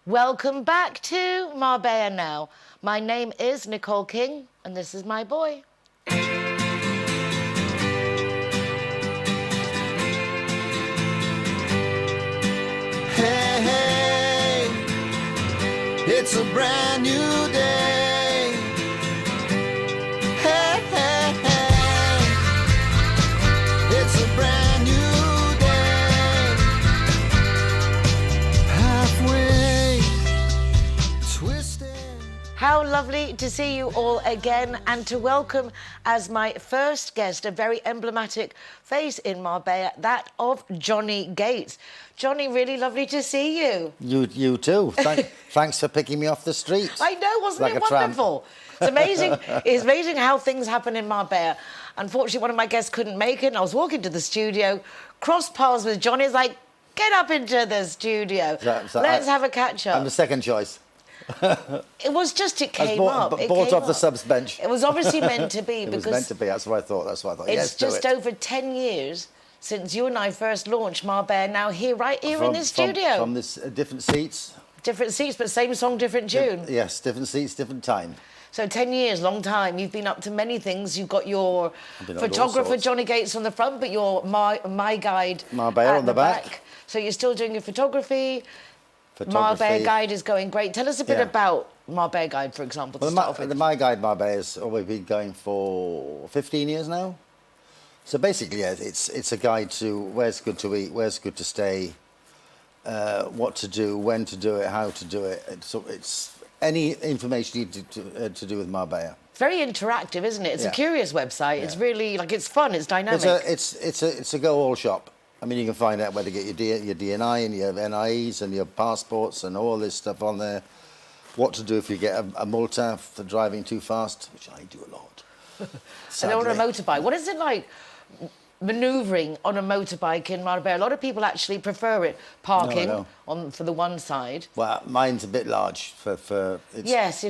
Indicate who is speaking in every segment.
Speaker 1: Welcome back to Marbella Now. My name is Nicole King, and this is my boy.
Speaker 2: Hey, hey, it's a brand new day. Hey, hey, hey, it's a brand new day. Halfway twisted.
Speaker 1: How lovely to see you all again and to welcome as my first guest a very emblematic face in Marbella, that of Johnny Gates. Johnny, really lovely to see you.
Speaker 2: You too. Thanks for picking me off the street.
Speaker 1: I know, wasn't
Speaker 2: Like
Speaker 1: it
Speaker 2: a tramp.
Speaker 1: wonderful? It's amazing. It's amazing how things happen in Marbella. Unfortunately, one of my guests couldn't make it, and I was walking to the studio, crossed paths with Johnny. He's like, get up into the studio. Let's have a catch-up.
Speaker 2: I'm the second choice.
Speaker 1: It was just, it came up. It
Speaker 2: Bought
Speaker 1: came
Speaker 2: off the
Speaker 1: up.
Speaker 2: subs bench.
Speaker 1: It was obviously meant to be.
Speaker 2: It
Speaker 1: because
Speaker 2: was meant to be. That's what I thought.
Speaker 1: it's
Speaker 2: Yes, do
Speaker 1: just
Speaker 2: it.
Speaker 1: over 10 years since you and I first launched Marbella Now right here in this
Speaker 2: From
Speaker 1: studio.
Speaker 2: this different seats.
Speaker 1: Different seats, but same song, different tune.
Speaker 2: Yes, different seats, different time.
Speaker 1: So 10 years, long time. You've been up to many things. You've got your
Speaker 2: been up to all
Speaker 1: photographer,
Speaker 2: sorts.
Speaker 1: Johnny Gates, on the front, but your My Guide
Speaker 2: Marbella
Speaker 1: at
Speaker 2: on the back.
Speaker 1: So you're still doing your photography.
Speaker 2: Photography.
Speaker 1: Marbella Guide is going great. Tell us a bit
Speaker 2: Yeah.
Speaker 1: about Marbella Guide, for example, to
Speaker 2: Well,
Speaker 1: start off with.
Speaker 2: the My Guide Marbella has always been going for 15 years now. So basically, yeah, it's a guide to where's good to eat, where's good to stay, what to do, when to do it, how to do it. It's any information you need to do with Marbella.
Speaker 1: It's very interactive, isn't it? It's a
Speaker 2: Yeah.
Speaker 1: curious website. It's
Speaker 2: Yeah.
Speaker 1: really, it's fun, it's dynamic.
Speaker 2: It's a go all shop. I mean, you can find out where to get your DNI and your NIEs and your passports and all this stuff on there. What to do if you get a multa for driving too fast, which I do a lot.
Speaker 1: And on a
Speaker 2: sadly.
Speaker 1: motorbike. What is it like manoeuvring on a motorbike in Marbella? A lot of people actually prefer it parking
Speaker 2: No.
Speaker 1: for the one side.
Speaker 2: Well, mine's a bit large for it's,
Speaker 1: Yes,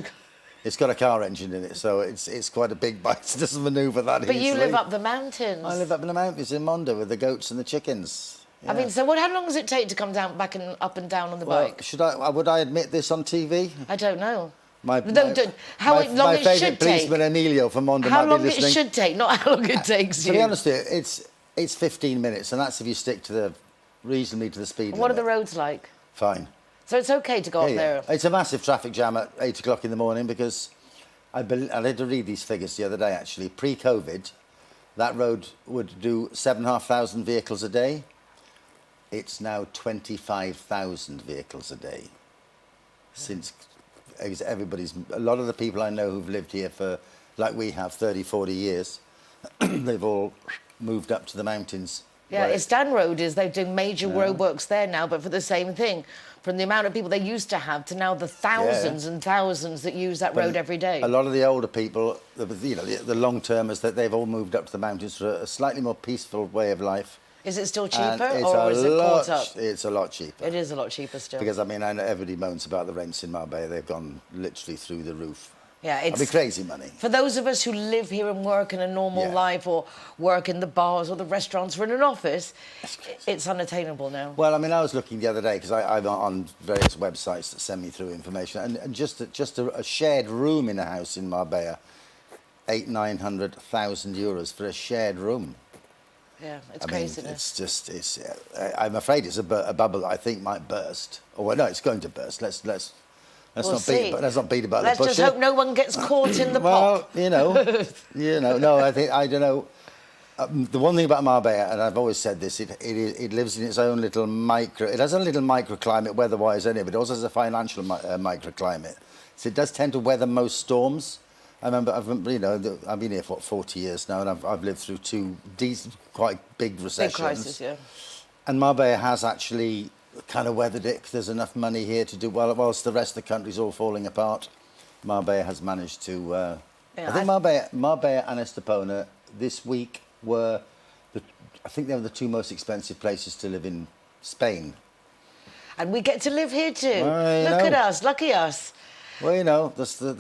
Speaker 2: It's got a car engine in it, so it's quite a big bike. It doesn't manoeuvre that
Speaker 1: but
Speaker 2: easily.
Speaker 1: you live up the mountains.
Speaker 2: I live up in the mountains in Mondo with the goats and the chickens.
Speaker 1: I mean, so how long does it take to come down, back and up and down on the
Speaker 2: Well,
Speaker 1: bike?
Speaker 2: would I admit this on TV?
Speaker 1: I don't know.
Speaker 2: My
Speaker 1: How long
Speaker 2: my
Speaker 1: it
Speaker 2: favourite
Speaker 1: should take?
Speaker 2: policeman Emilio from Mondo
Speaker 1: How
Speaker 2: might
Speaker 1: long
Speaker 2: be
Speaker 1: it
Speaker 2: listening.
Speaker 1: should take, not how long it takes
Speaker 2: To
Speaker 1: you.
Speaker 2: be honest with you, it's 15 minutes, and that's if you stick to reasonably to the speed limit.
Speaker 1: What are the roads like?
Speaker 2: Fine.
Speaker 1: So it's okay to go up there.
Speaker 2: It's a massive traffic jam at 8 o'clock in the morning because I had to read these figures the other day, actually. Pre-COVID, that road would do 7,500 vehicles a day. It's now 25,000 vehicles a day. Since a lot of the people I know who've lived here for, like we have, 30, 40 years, they've all moved up to the mountains.
Speaker 1: Yeah,
Speaker 2: where-
Speaker 1: Istan Road they're doing major roadworks there now, but for the same thing. From the amount of people they used to have to now the thousands and thousands that use that road every day.
Speaker 2: A lot of the older people, the long-termers, that they've all moved up to the mountains for a slightly more peaceful way of life.
Speaker 1: Is it still
Speaker 2: And
Speaker 1: cheaper,
Speaker 2: it's
Speaker 1: or is it caught up?
Speaker 2: It's a lot cheaper.
Speaker 1: It is a lot cheaper still.
Speaker 2: Because, I mean, I know everybody moans about the rents in Marbella. They've gone literally through the roof.
Speaker 1: Yeah,
Speaker 2: It'd be crazy money.
Speaker 1: For those of us who live here and work in a normal
Speaker 2: Yeah.
Speaker 1: life, or work in the bars or the restaurants or in an office,
Speaker 2: crazy.
Speaker 1: it's unattainable now.
Speaker 2: Well, I mean, I was looking the other day because I'm on various websites that send me through information, and just a shared room in a house in Marbella, 800,000-900,000 euros for a shared room.
Speaker 1: Yeah, it's
Speaker 2: I mean,
Speaker 1: craziness.
Speaker 2: I'm afraid it's a bubble that I think might burst. Or well, no, it's going to burst. Let's
Speaker 1: We'll
Speaker 2: not
Speaker 1: see.
Speaker 2: beat about
Speaker 1: Let's
Speaker 2: the bush.
Speaker 1: just hope no one gets caught in the
Speaker 2: Well,
Speaker 1: pop.
Speaker 2: no, I don't know. The one thing about Marbella, and I've always said this, it lives in its own little it has a little microclimate weather-wise anyway, but it also has a financial microclimate. So it does tend to weather most storms. I've been here for 40 years now, and I've lived through two quite big recessions.
Speaker 1: Big crisis, yeah.
Speaker 2: And Marbella has actually kind of weathered it. There's enough money here to do well, whilst the rest of the country's all falling apart. Marbella has managed to. I think Marbella and Estepona this week were, I think they were the two most expensive places to live in Spain.
Speaker 1: And we get to live here too.
Speaker 2: Well,
Speaker 1: Look at us, lucky us.
Speaker 2: Well, you know, the sun's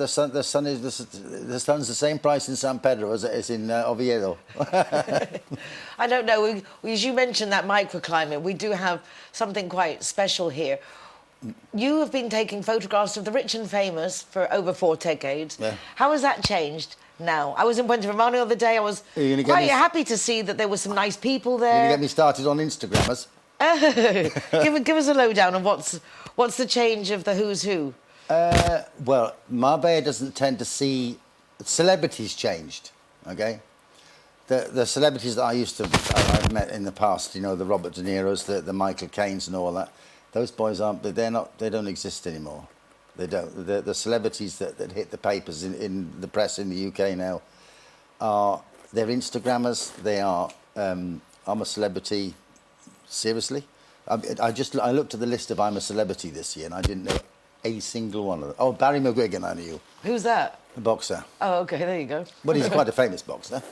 Speaker 2: the same price in San Pedro as it is in Oviedo.
Speaker 1: I don't know. As you mentioned that microclimate, we do have something quite special here. you have been taking photographs of the rich and famous for over 4 decades.
Speaker 2: Yeah.
Speaker 1: How has that changed now? I was in Puente Romano the other day. I was quite happy to see that there were some nice people there.
Speaker 2: You're going to get me started on Instagrammers.
Speaker 1: Give us a lowdown on what's the change of the who's who.
Speaker 2: Well, Marbella doesn't tend to see celebrities changed. Okay, the celebrities that I've met in the past, you know, the Robert De Niro's, the Michael Caine's, and all that. Those boys they don't exist anymore. They don't. The celebrities that hit the papers in the press in the UK now they're Instagrammers. They are. I'm a celebrity. Seriously, I looked at the list of I'm a celebrity this year, and I didn't know a single one of them. Oh, Barry McGuigan, I knew.
Speaker 1: Who's that?
Speaker 2: The boxer.
Speaker 1: Oh, okay, there you go.
Speaker 2: Well, he's quite a famous boxer.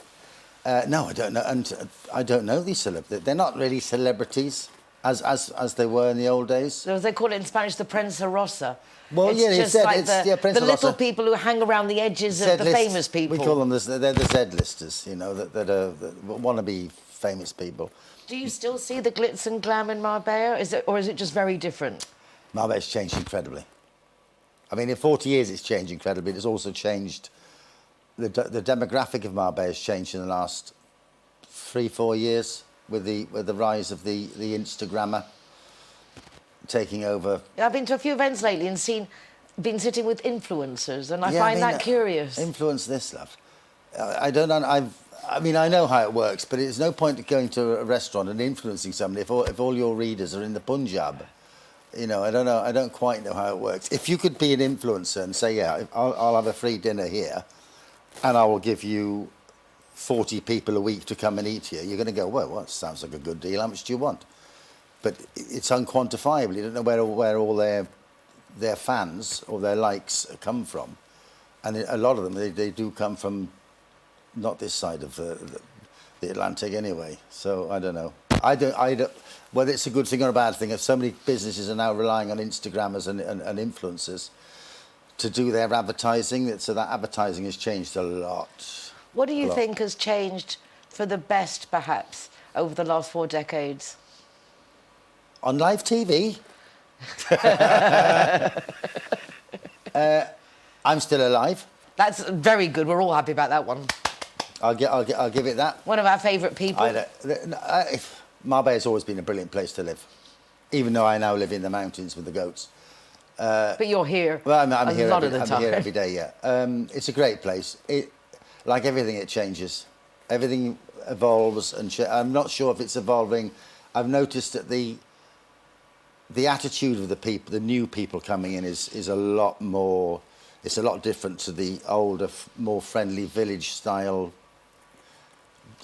Speaker 2: No, I don't know, and I don't know these celebrities. They're not really celebrities as they were in the old days.
Speaker 1: So they call it in Spanish the prensa rosa.
Speaker 2: Well,
Speaker 1: it's
Speaker 2: yeah,
Speaker 1: just like
Speaker 2: prensa
Speaker 1: the little
Speaker 2: rosa.
Speaker 1: people who hang around the edges of the famous people.
Speaker 2: We call them they're the Z-listers, you know, that want to be famous people.
Speaker 1: Do you still see the glitz and glam in Marbella? Or is it just very different?
Speaker 2: Marbella's changed incredibly. I mean, in 40 years it's changed incredibly. It's also changed. The demographic of Marbella has changed in the last 3-4 years with the rise of the Instagrammer taking over.
Speaker 1: I've been to a few events lately and been sitting with influencers, and I find that curious.
Speaker 2: Influence this stuff. I don't know. I mean, I know how it works, but it's no point going to a restaurant and influencing somebody if all your readers are in the Punjab. You know, I don't know. I don't quite know how it works. If you could be an influencer and say, yeah, I'll have a free dinner here, and I will give you 40 people a week to come and eat here, you're going to go, well, that sounds like a good deal. How much do you want? But it's unquantifiable. You don't know where all their fans or their likes come from, and a lot of them they do come from not this side of the Atlantic anyway. So I don't know. I don't. Whether it's a good thing or a bad thing, if so many businesses are now relying on Instagrammers and influencers to do their advertising, so that advertising has changed a lot.
Speaker 1: What do you think has changed for the best, perhaps, over the last 4 decades?
Speaker 2: On live TV, I'm still alive.
Speaker 1: That's very good. We're all happy about that one.
Speaker 2: I'll give it that.
Speaker 1: One of our favourite people.
Speaker 2: Marbella's always been a brilliant place to live, even though I now live in the mountains with the goats.
Speaker 1: But you're here.
Speaker 2: Well, I'm here
Speaker 1: lot of the time.
Speaker 2: I'm here every day. Yeah, it's a great place. Like everything, it changes. Everything evolves, and I'm not sure if it's evolving. I've noticed that the attitude of the people, the new people coming in, is a lot more. It's a lot different to the older, more friendly village style.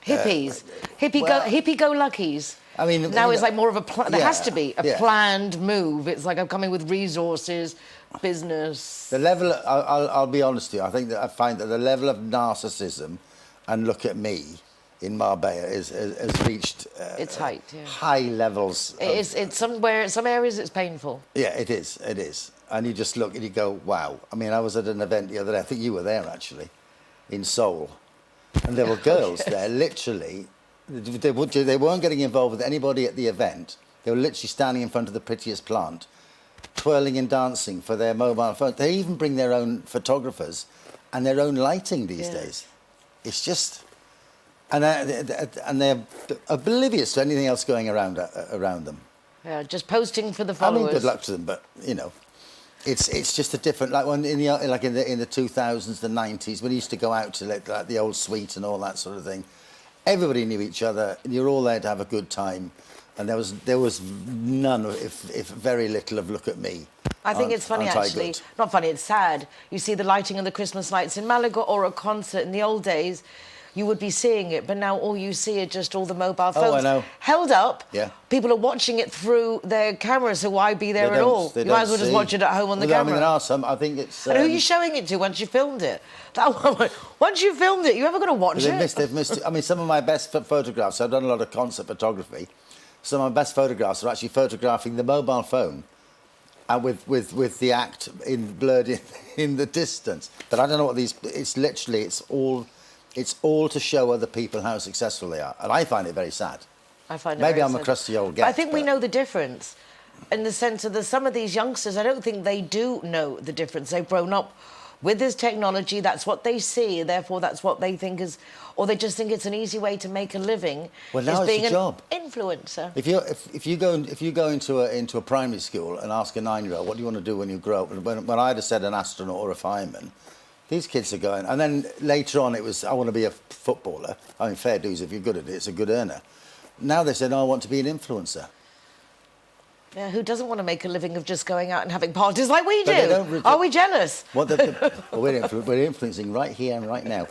Speaker 1: Hippies, hippie-go-luckies.
Speaker 2: I mean,
Speaker 1: now it's like more of a there has to be a
Speaker 2: yeah.
Speaker 1: planned move. It's like I'm coming with resources, business.
Speaker 2: The level, I'll be honest with you, I find that the level of narcissism and look at me in Marbella has reached
Speaker 1: its height, yeah.
Speaker 2: High levels.
Speaker 1: It's somewhere, some areas it's painful.
Speaker 2: Yeah, it is. And you just look and you go, wow. I mean, I was at an event the other day, I think you were there actually, in Seoul. And there were girls there, literally, they weren't getting involved with anybody at the event. They were literally standing in front of the prettiest plant, twirling and dancing for their mobile phone. They even bring their own photographers and their own lighting these days. It's just... And they're oblivious to anything else going around them.
Speaker 1: Yeah, just posting for the followers.
Speaker 2: I mean, good luck to them, but, you know... It's just a different, like when in the 2000s, the 90s, when you used to go out to like the old suite and all that sort of thing. Everybody knew each other, and you're all there to have a good time, and there was none, if very little, of look at me.
Speaker 1: I think it's funny actually, not funny, it's sad. You see the lighting of the Christmas lights in Malaga or a concert in the old days. You would be seeing it, but now all you see are just all the mobile phones.
Speaker 2: Oh, I know.
Speaker 1: Held up.
Speaker 2: Yeah.
Speaker 1: People are watching it through their cameras, so why be there at all? You might as well just watch it at home on the camera.
Speaker 2: I mean, there are some, I think it's...
Speaker 1: And who are you showing it to once you filmed it? Once you filmed it, you're ever going to watch it?
Speaker 2: They've missed it. I mean, some of my best photographs, I've done a lot of concert photography, some of my best photographs are actually photographing the mobile phone and with the act blurred in the distance. But I don't know what these... It's literally, it's all to show other people how successful they are. And I find it very sad.
Speaker 1: I find it
Speaker 2: Maybe
Speaker 1: very
Speaker 2: I'm
Speaker 1: sad.
Speaker 2: a crusty old guy.
Speaker 1: I think we know the difference. in the sense of some of these youngsters, I don't think they do know the difference. They've grown up with this technology, that's what they see, therefore that's what they think is, or they just think it's an easy way to make a living.
Speaker 2: Well, now
Speaker 1: is
Speaker 2: it's
Speaker 1: being
Speaker 2: a
Speaker 1: an
Speaker 2: job.
Speaker 1: Influencer.
Speaker 2: If you go into a primary school and ask a 9-year-old, what do you want to do when you grow up? When I'd have said an astronaut or a fireman, these kids are going. And then later on, it was, I want to be a footballer. I mean, fair dues, if you're good at it, it's a good earner. Now they said, I want to be an influencer.
Speaker 1: Yeah, who doesn't want to make a living of just going out and having parties like we
Speaker 2: But they
Speaker 1: do?
Speaker 2: don't
Speaker 1: Are we jealous?
Speaker 2: Well, we're influencing right here and right now.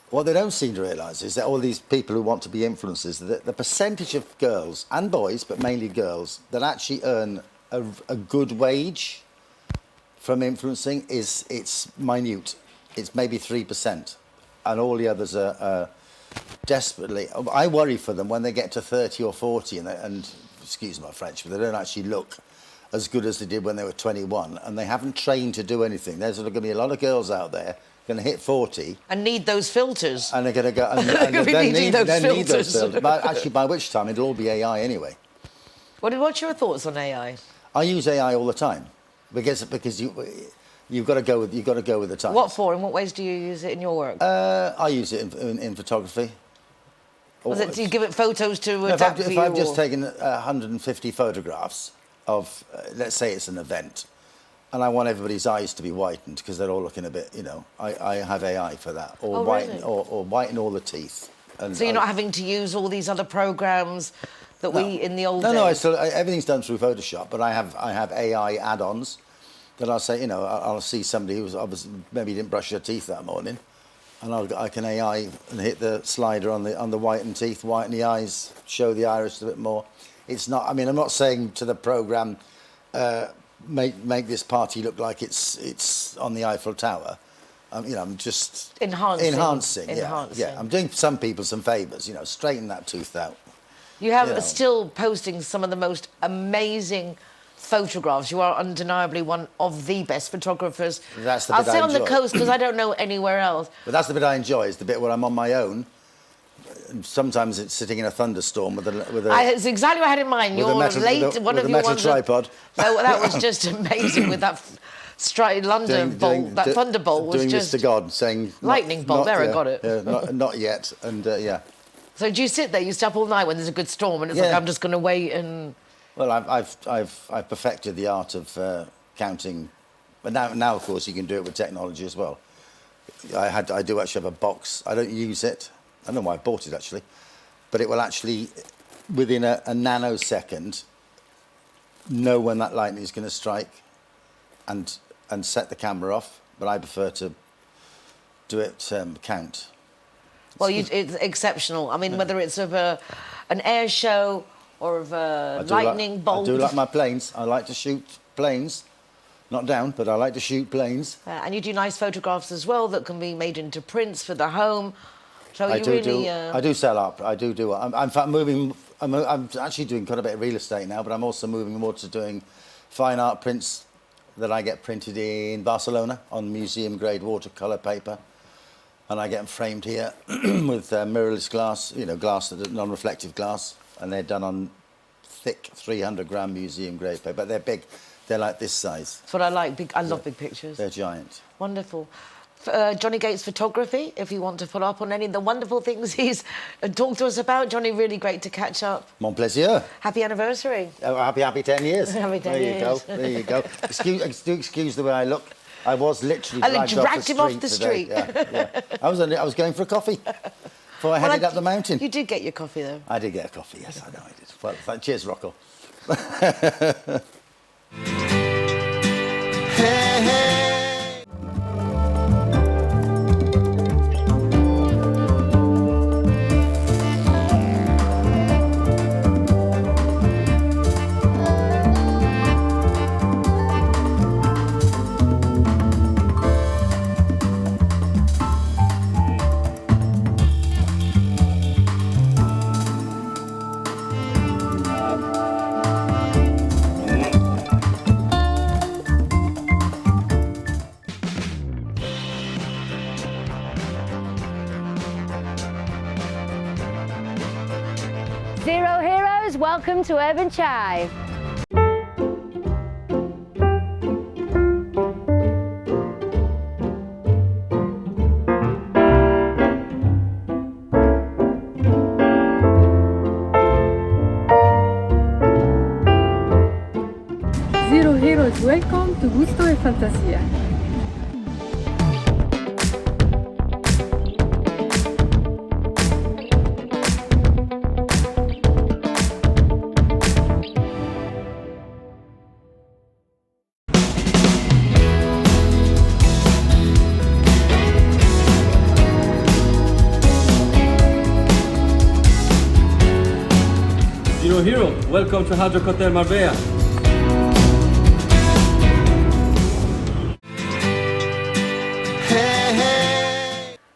Speaker 2: What they don't seem to realise is that all these people who want to be influencers, the percentage of girls and boys, but mainly girls, that actually earn a good wage from influencing it's minute. It's maybe 3%, and all the others are desperately. I worry for them when they get to 30 or 40 and excuse my French, but they don't actually look as good as they did when they were 21, and they haven't trained to do anything. There's going to be a lot of girls out there going to hit 40
Speaker 1: and need those filters.
Speaker 2: and they're going to go and need those filters. But actually, by which time it'll all be AI anyway.
Speaker 1: What's your thoughts on AI?
Speaker 2: I use AI all the time because you've got to go with the times.
Speaker 1: What for? In what ways do you use it in your work?
Speaker 2: I use it in photography.
Speaker 1: Do you give it photos to
Speaker 2: No,
Speaker 1: adapt for you?
Speaker 2: if I've just taken 150 photographs of, let's say it's an event, and I want everybody's eyes to be whitened because they're all looking a bit, I have AI for that, or whiten all the teeth. And
Speaker 1: so you're not having to use all these other programs that we in the old days?
Speaker 2: No, everything's done through Photoshop, but I have AI add-ons that I'll say, I'll see somebody who's obviously maybe didn't brush their teeth that morning, and I can AI and hit the slider on the whitened teeth, whiten the eyes, show the iris a bit more. It's not. I mean, I'm not saying to the program, make this party look like it's on the Eiffel Tower. I'm just enhancing. Yeah. I'm doing some people some favours. Straighten that tooth out.
Speaker 1: You have still posting some of the most amazing photographs. You are undeniably one of the best photographers.
Speaker 2: That's the bit
Speaker 1: I'll say
Speaker 2: I
Speaker 1: on the
Speaker 2: enjoy.
Speaker 1: coast because I don't know anywhere else.
Speaker 2: But that's the bit I enjoy. Is the bit where I'm on my own. And sometimes it's sitting in a thunderstorm with a.
Speaker 1: It's exactly what I had in mind. You're late. One of
Speaker 2: a
Speaker 1: your
Speaker 2: metal
Speaker 1: ones.
Speaker 2: tripod.
Speaker 1: So that was just amazing with that London bolt. That thunderbolt was
Speaker 2: doing
Speaker 1: just
Speaker 2: this to God, saying
Speaker 1: lightning bolt. There, I got it.
Speaker 2: Yeah, not yet, and yeah.
Speaker 1: So do you sit there? You stay up all night when there's a good storm, and it's like I'm just going to wait and.
Speaker 2: Well, I've perfected the art of counting, but now of course you can do it with technology as well. I do actually have a box. I don't use it. I don't know why I bought it actually, but it will actually, within a nanosecond, know when that lightning is going to strike, and set the camera off. But I prefer to do it count.
Speaker 1: Well, it's exceptional. I mean, whether it's of an air show or of a lightning bolt.
Speaker 2: I do like my planes. I like to shoot planes. Not down, but I like to shoot planes.
Speaker 1: And you do nice photographs as well that can be made into prints for the home. So
Speaker 2: I do sell up. I do. I'm in fact moving. I'm actually doing quite a bit of real estate now, but I'm also moving more to doing fine art prints that I get printed in Barcelona on museum grade watercolour paper, and I get them framed here with mirrorless glass. Glass that is non-reflective glass, and they're done on thick 300-gram museum grade paper. But they're big. They're like this size.
Speaker 1: That's what I like. I love big pictures.
Speaker 2: They're giant.
Speaker 1: Wonderful. Johnny Gates Photography, if you want to follow up on any of the wonderful things he's talked to us about. Johnny, really great to catch up.
Speaker 2: Mon plaisir.
Speaker 1: Happy anniversary.
Speaker 2: Oh, happy 10 years.
Speaker 1: Happy 10 years.
Speaker 2: There you go. Excuse the way I look. I was literally
Speaker 1: dragged him off the street.
Speaker 2: Yeah. I was going for a coffee before I headed up the mountain.
Speaker 1: You did get your coffee, though.
Speaker 2: I did get a coffee, yes, I know I did. Well, cheers, Rocco. Hey.
Speaker 3: Zero Heroes, welcome to Urban Chive. Most welcome to Gusto e Fantasia.
Speaker 4: Zero Hero, welcome to Hotel Marbella.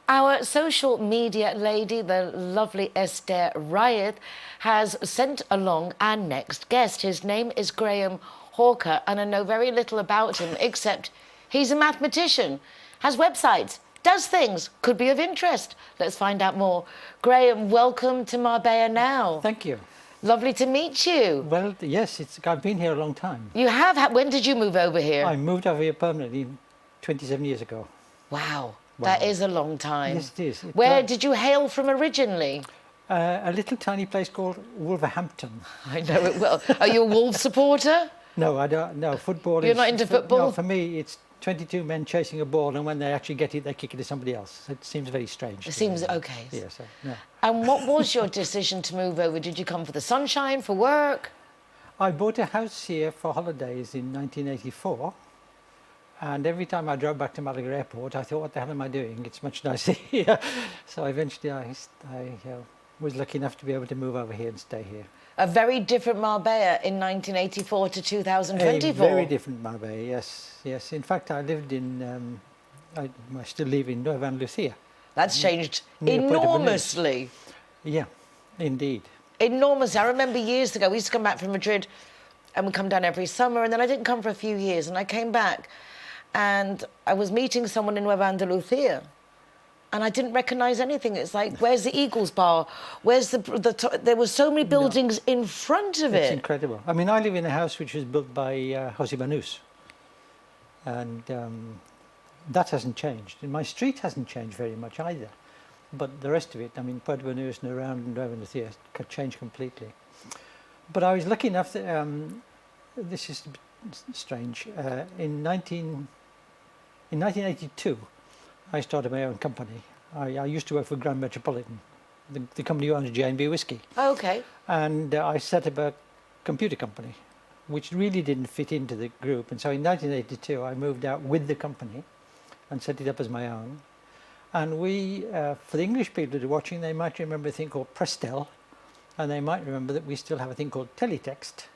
Speaker 1: Our social media lady, the lovely Esther Ryeth, has sent along our next guest. His name is Graham Hawker, and I know very little about him, except he's a mathematician, has websites, does things, could be of interest. Let's find out more. Graham, welcome to Marbella Now.
Speaker 5: Thank you.
Speaker 1: Lovely to meet you.
Speaker 5: Well, yes, I've been here a long time.
Speaker 1: You have? When did you move over here?
Speaker 5: I moved over here permanently 27 years ago.
Speaker 1: Wow, that is a long time.
Speaker 5: Yes, it is.
Speaker 1: Where did you hail from originally?
Speaker 5: A little tiny place called Wolverhampton.
Speaker 1: I know it well. Are you a Wolves supporter?
Speaker 5: No, I don't. No, football
Speaker 1: You're not into football?
Speaker 5: No, for me, it's 22 men chasing a ball, and when they actually get it, they kick it to somebody else. It seems very strange.
Speaker 1: It seems okay.
Speaker 5: Yeah, so, no.
Speaker 1: And what was your decision to move over? Did you come for the sunshine, for work?
Speaker 5: I bought a house here for holidays in 1984. And every time I drove back to Malaga Airport, I thought, what the hell am I doing? It's much nicer here. So eventually I was lucky enough to be able to move over here and stay here.
Speaker 1: A very different Marbella in 1984 to 2024.
Speaker 5: A very different Marbella, yes. Yes. In fact, I lived in, I still live in Noelle.
Speaker 1: That's changed
Speaker 5: Near
Speaker 1: enormously.
Speaker 5: Yeah, indeed.
Speaker 1: Enormously. I remember years ago, we used to come back from Madrid and we'd come down every summer, and then I didn't come for a few years, and I came back and I was meeting someone in Nueva Andalucía, and I didn't recognise anything. It's like, where's the Eagles Bar? Where's there were so many buildings in front of it.
Speaker 5: It's incredible. I mean, I live in a house which was built by José Banús, and that hasn't changed. And my street hasn't changed very much either. But the rest of it, I mean, Puerto Banús and around Nueva Andalucía, changed completely. But I was lucky enough that, this is a bit strange, in 1982, I started my own company. I used to work for Grand Metropolitan, the company who owns J&B Whiskey.
Speaker 1: Oh, okay.
Speaker 5: And I set up a computer company, which really didn't fit into the group. And so in 1982, I moved out with the company and set it up as my own. And we, for the English people that are watching, they might remember a thing called Prestel, and they might remember that we still have a thing called Teletext.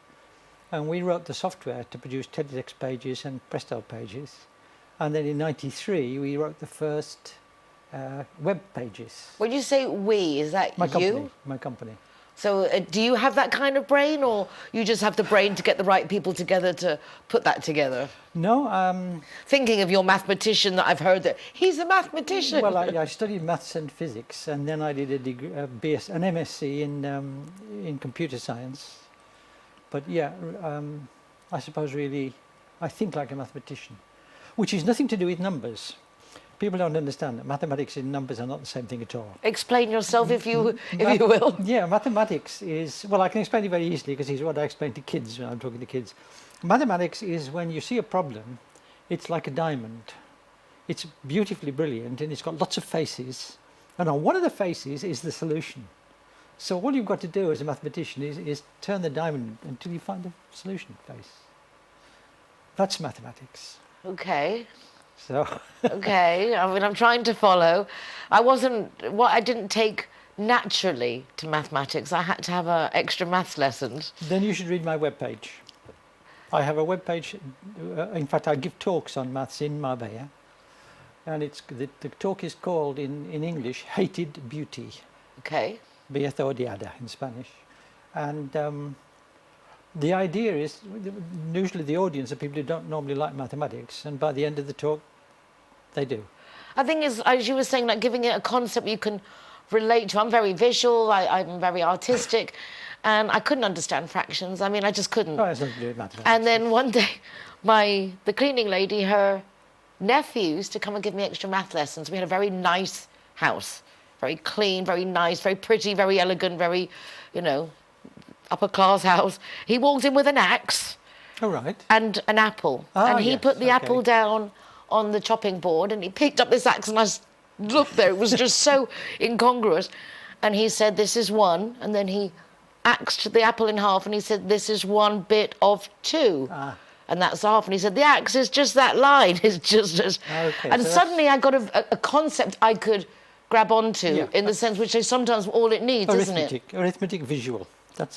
Speaker 5: And we wrote the software to produce Teletext pages and Prestel pages. And then in '93, we wrote the first web pages.
Speaker 1: When you say we, is that
Speaker 5: My
Speaker 1: you?
Speaker 5: company, my company.
Speaker 1: So do you have that kind of brain, or you just have the brain to get the right people together to put that together?
Speaker 5: No,
Speaker 1: Thinking of your mathematician that I've heard that he's a mathematician.
Speaker 5: well, I studied maths and physics, and then I did a degree, an MSc in computer science. But yeah, I suppose really, I think like a mathematician, which is nothing to do with numbers. People don't understand that mathematics and numbers are not the same thing at all.
Speaker 1: Explain yourself if you will.
Speaker 5: Yeah, mathematics is, well, I can explain it very easily because it's what I explain to kids when I'm talking to kids. Mathematics is when you see a problem, it's like a diamond. It's beautifully brilliant and it's got lots of faces. And on one of the faces is the solution. So all you've got to do as a mathematician is turn the diamond until you find the solution face. That's mathematics.
Speaker 1: Okay.
Speaker 5: So
Speaker 1: Okay. I mean, I'm trying to follow. I didn't take naturally to mathematics. I had to have extra maths lessons.
Speaker 5: then you should read my webpage. I have a webpage. In fact, I give talks on maths in Marbella. And the talk is called in English, Hated Beauty.
Speaker 1: Okay.
Speaker 5: Belleza odiada in Spanish. And the idea is, usually the audience are people who don't normally like mathematics, and by the end of the talk, they do.
Speaker 1: I think, as you were saying, like giving it a concept you can relate to. I'm very visual, I'm very artistic, and I couldn't understand fractions. I mean, I just couldn't.
Speaker 5: Oh, it's nothing to do with mathematics.
Speaker 1: And then one day, the cleaning lady, her nephew used to come and give me extra math lessons. We had a very nice house, very clean, very nice, very pretty, very elegant, very, upper class house. He walked in with an axe
Speaker 5: Oh, right.
Speaker 1: and an apple.
Speaker 5: Ah,
Speaker 1: And he
Speaker 5: yes,
Speaker 1: put the
Speaker 5: okay.
Speaker 1: apple down on the chopping board and he picked up this axe and looked there. It was just so incongruous. And he said, this is one. And then he axed the apple in half and he said, this is one bit of two.
Speaker 5: Ah.
Speaker 1: And that's half. And he said, the axe is just that line. It's just as...
Speaker 5: Okay,
Speaker 1: and
Speaker 5: so
Speaker 1: suddenly I got a concept I could grab onto
Speaker 5: Yeah.
Speaker 1: in the sense which is sometimes all it needs, isn't it?
Speaker 5: Arithmetic visual.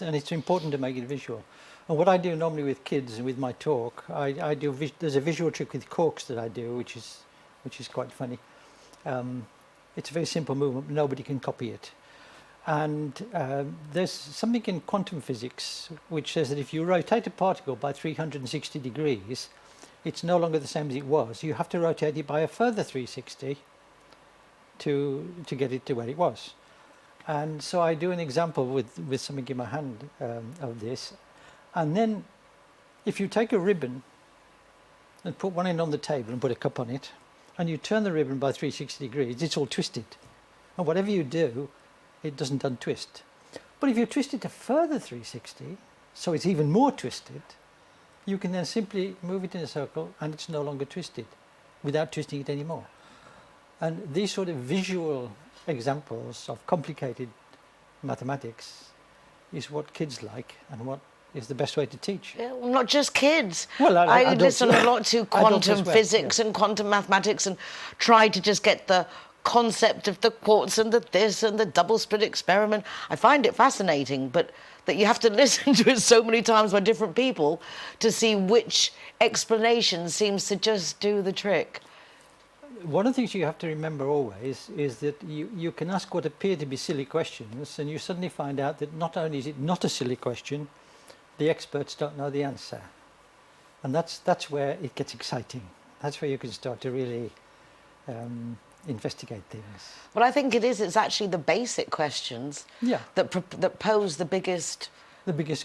Speaker 5: And it's important to make it visual. And what I do normally with kids and with my talk, there's a visual trick with corks that I do, which is quite funny. It's a very simple movement, nobody can copy it. And there's something in quantum physics which says that if you rotate a particle by 360 degrees, it's no longer the same as it was. You have to rotate it by a further 360 to get it to where it was. And so I do an example with something in my hand of this. And then if you take a ribbon and put one end on the table and put a cup on it, and you turn the ribbon by 360 degrees, it's all twisted. And whatever you do, it doesn't untwist. But if you twist it a further 360, so it's even more twisted, you can then simply move it in a circle and it's no longer twisted without twisting it anymore. And these sort of visual examples of complicated mathematics is what kids like and what is the best way to teach.
Speaker 1: Yeah, well, not just kids.
Speaker 5: Well,
Speaker 1: I listen a lot to
Speaker 5: adults as
Speaker 1: quantum
Speaker 5: well,
Speaker 1: physics
Speaker 5: yeah.
Speaker 1: and quantum mathematics and try to just get the concept of the quartz and the this and the double split experiment. I find it fascinating, but that you have to listen to it so many times by different people to see which explanation seems to just do the trick.
Speaker 5: One of the things you have to remember always is that you can ask what appear to be silly questions and you suddenly find out that not only is it not a silly question, the experts don't know the answer. And that's where it gets exciting. That's where you can start to really investigate things.
Speaker 1: But I think it's actually the basic questions
Speaker 5: Yeah.
Speaker 1: that pose the biggest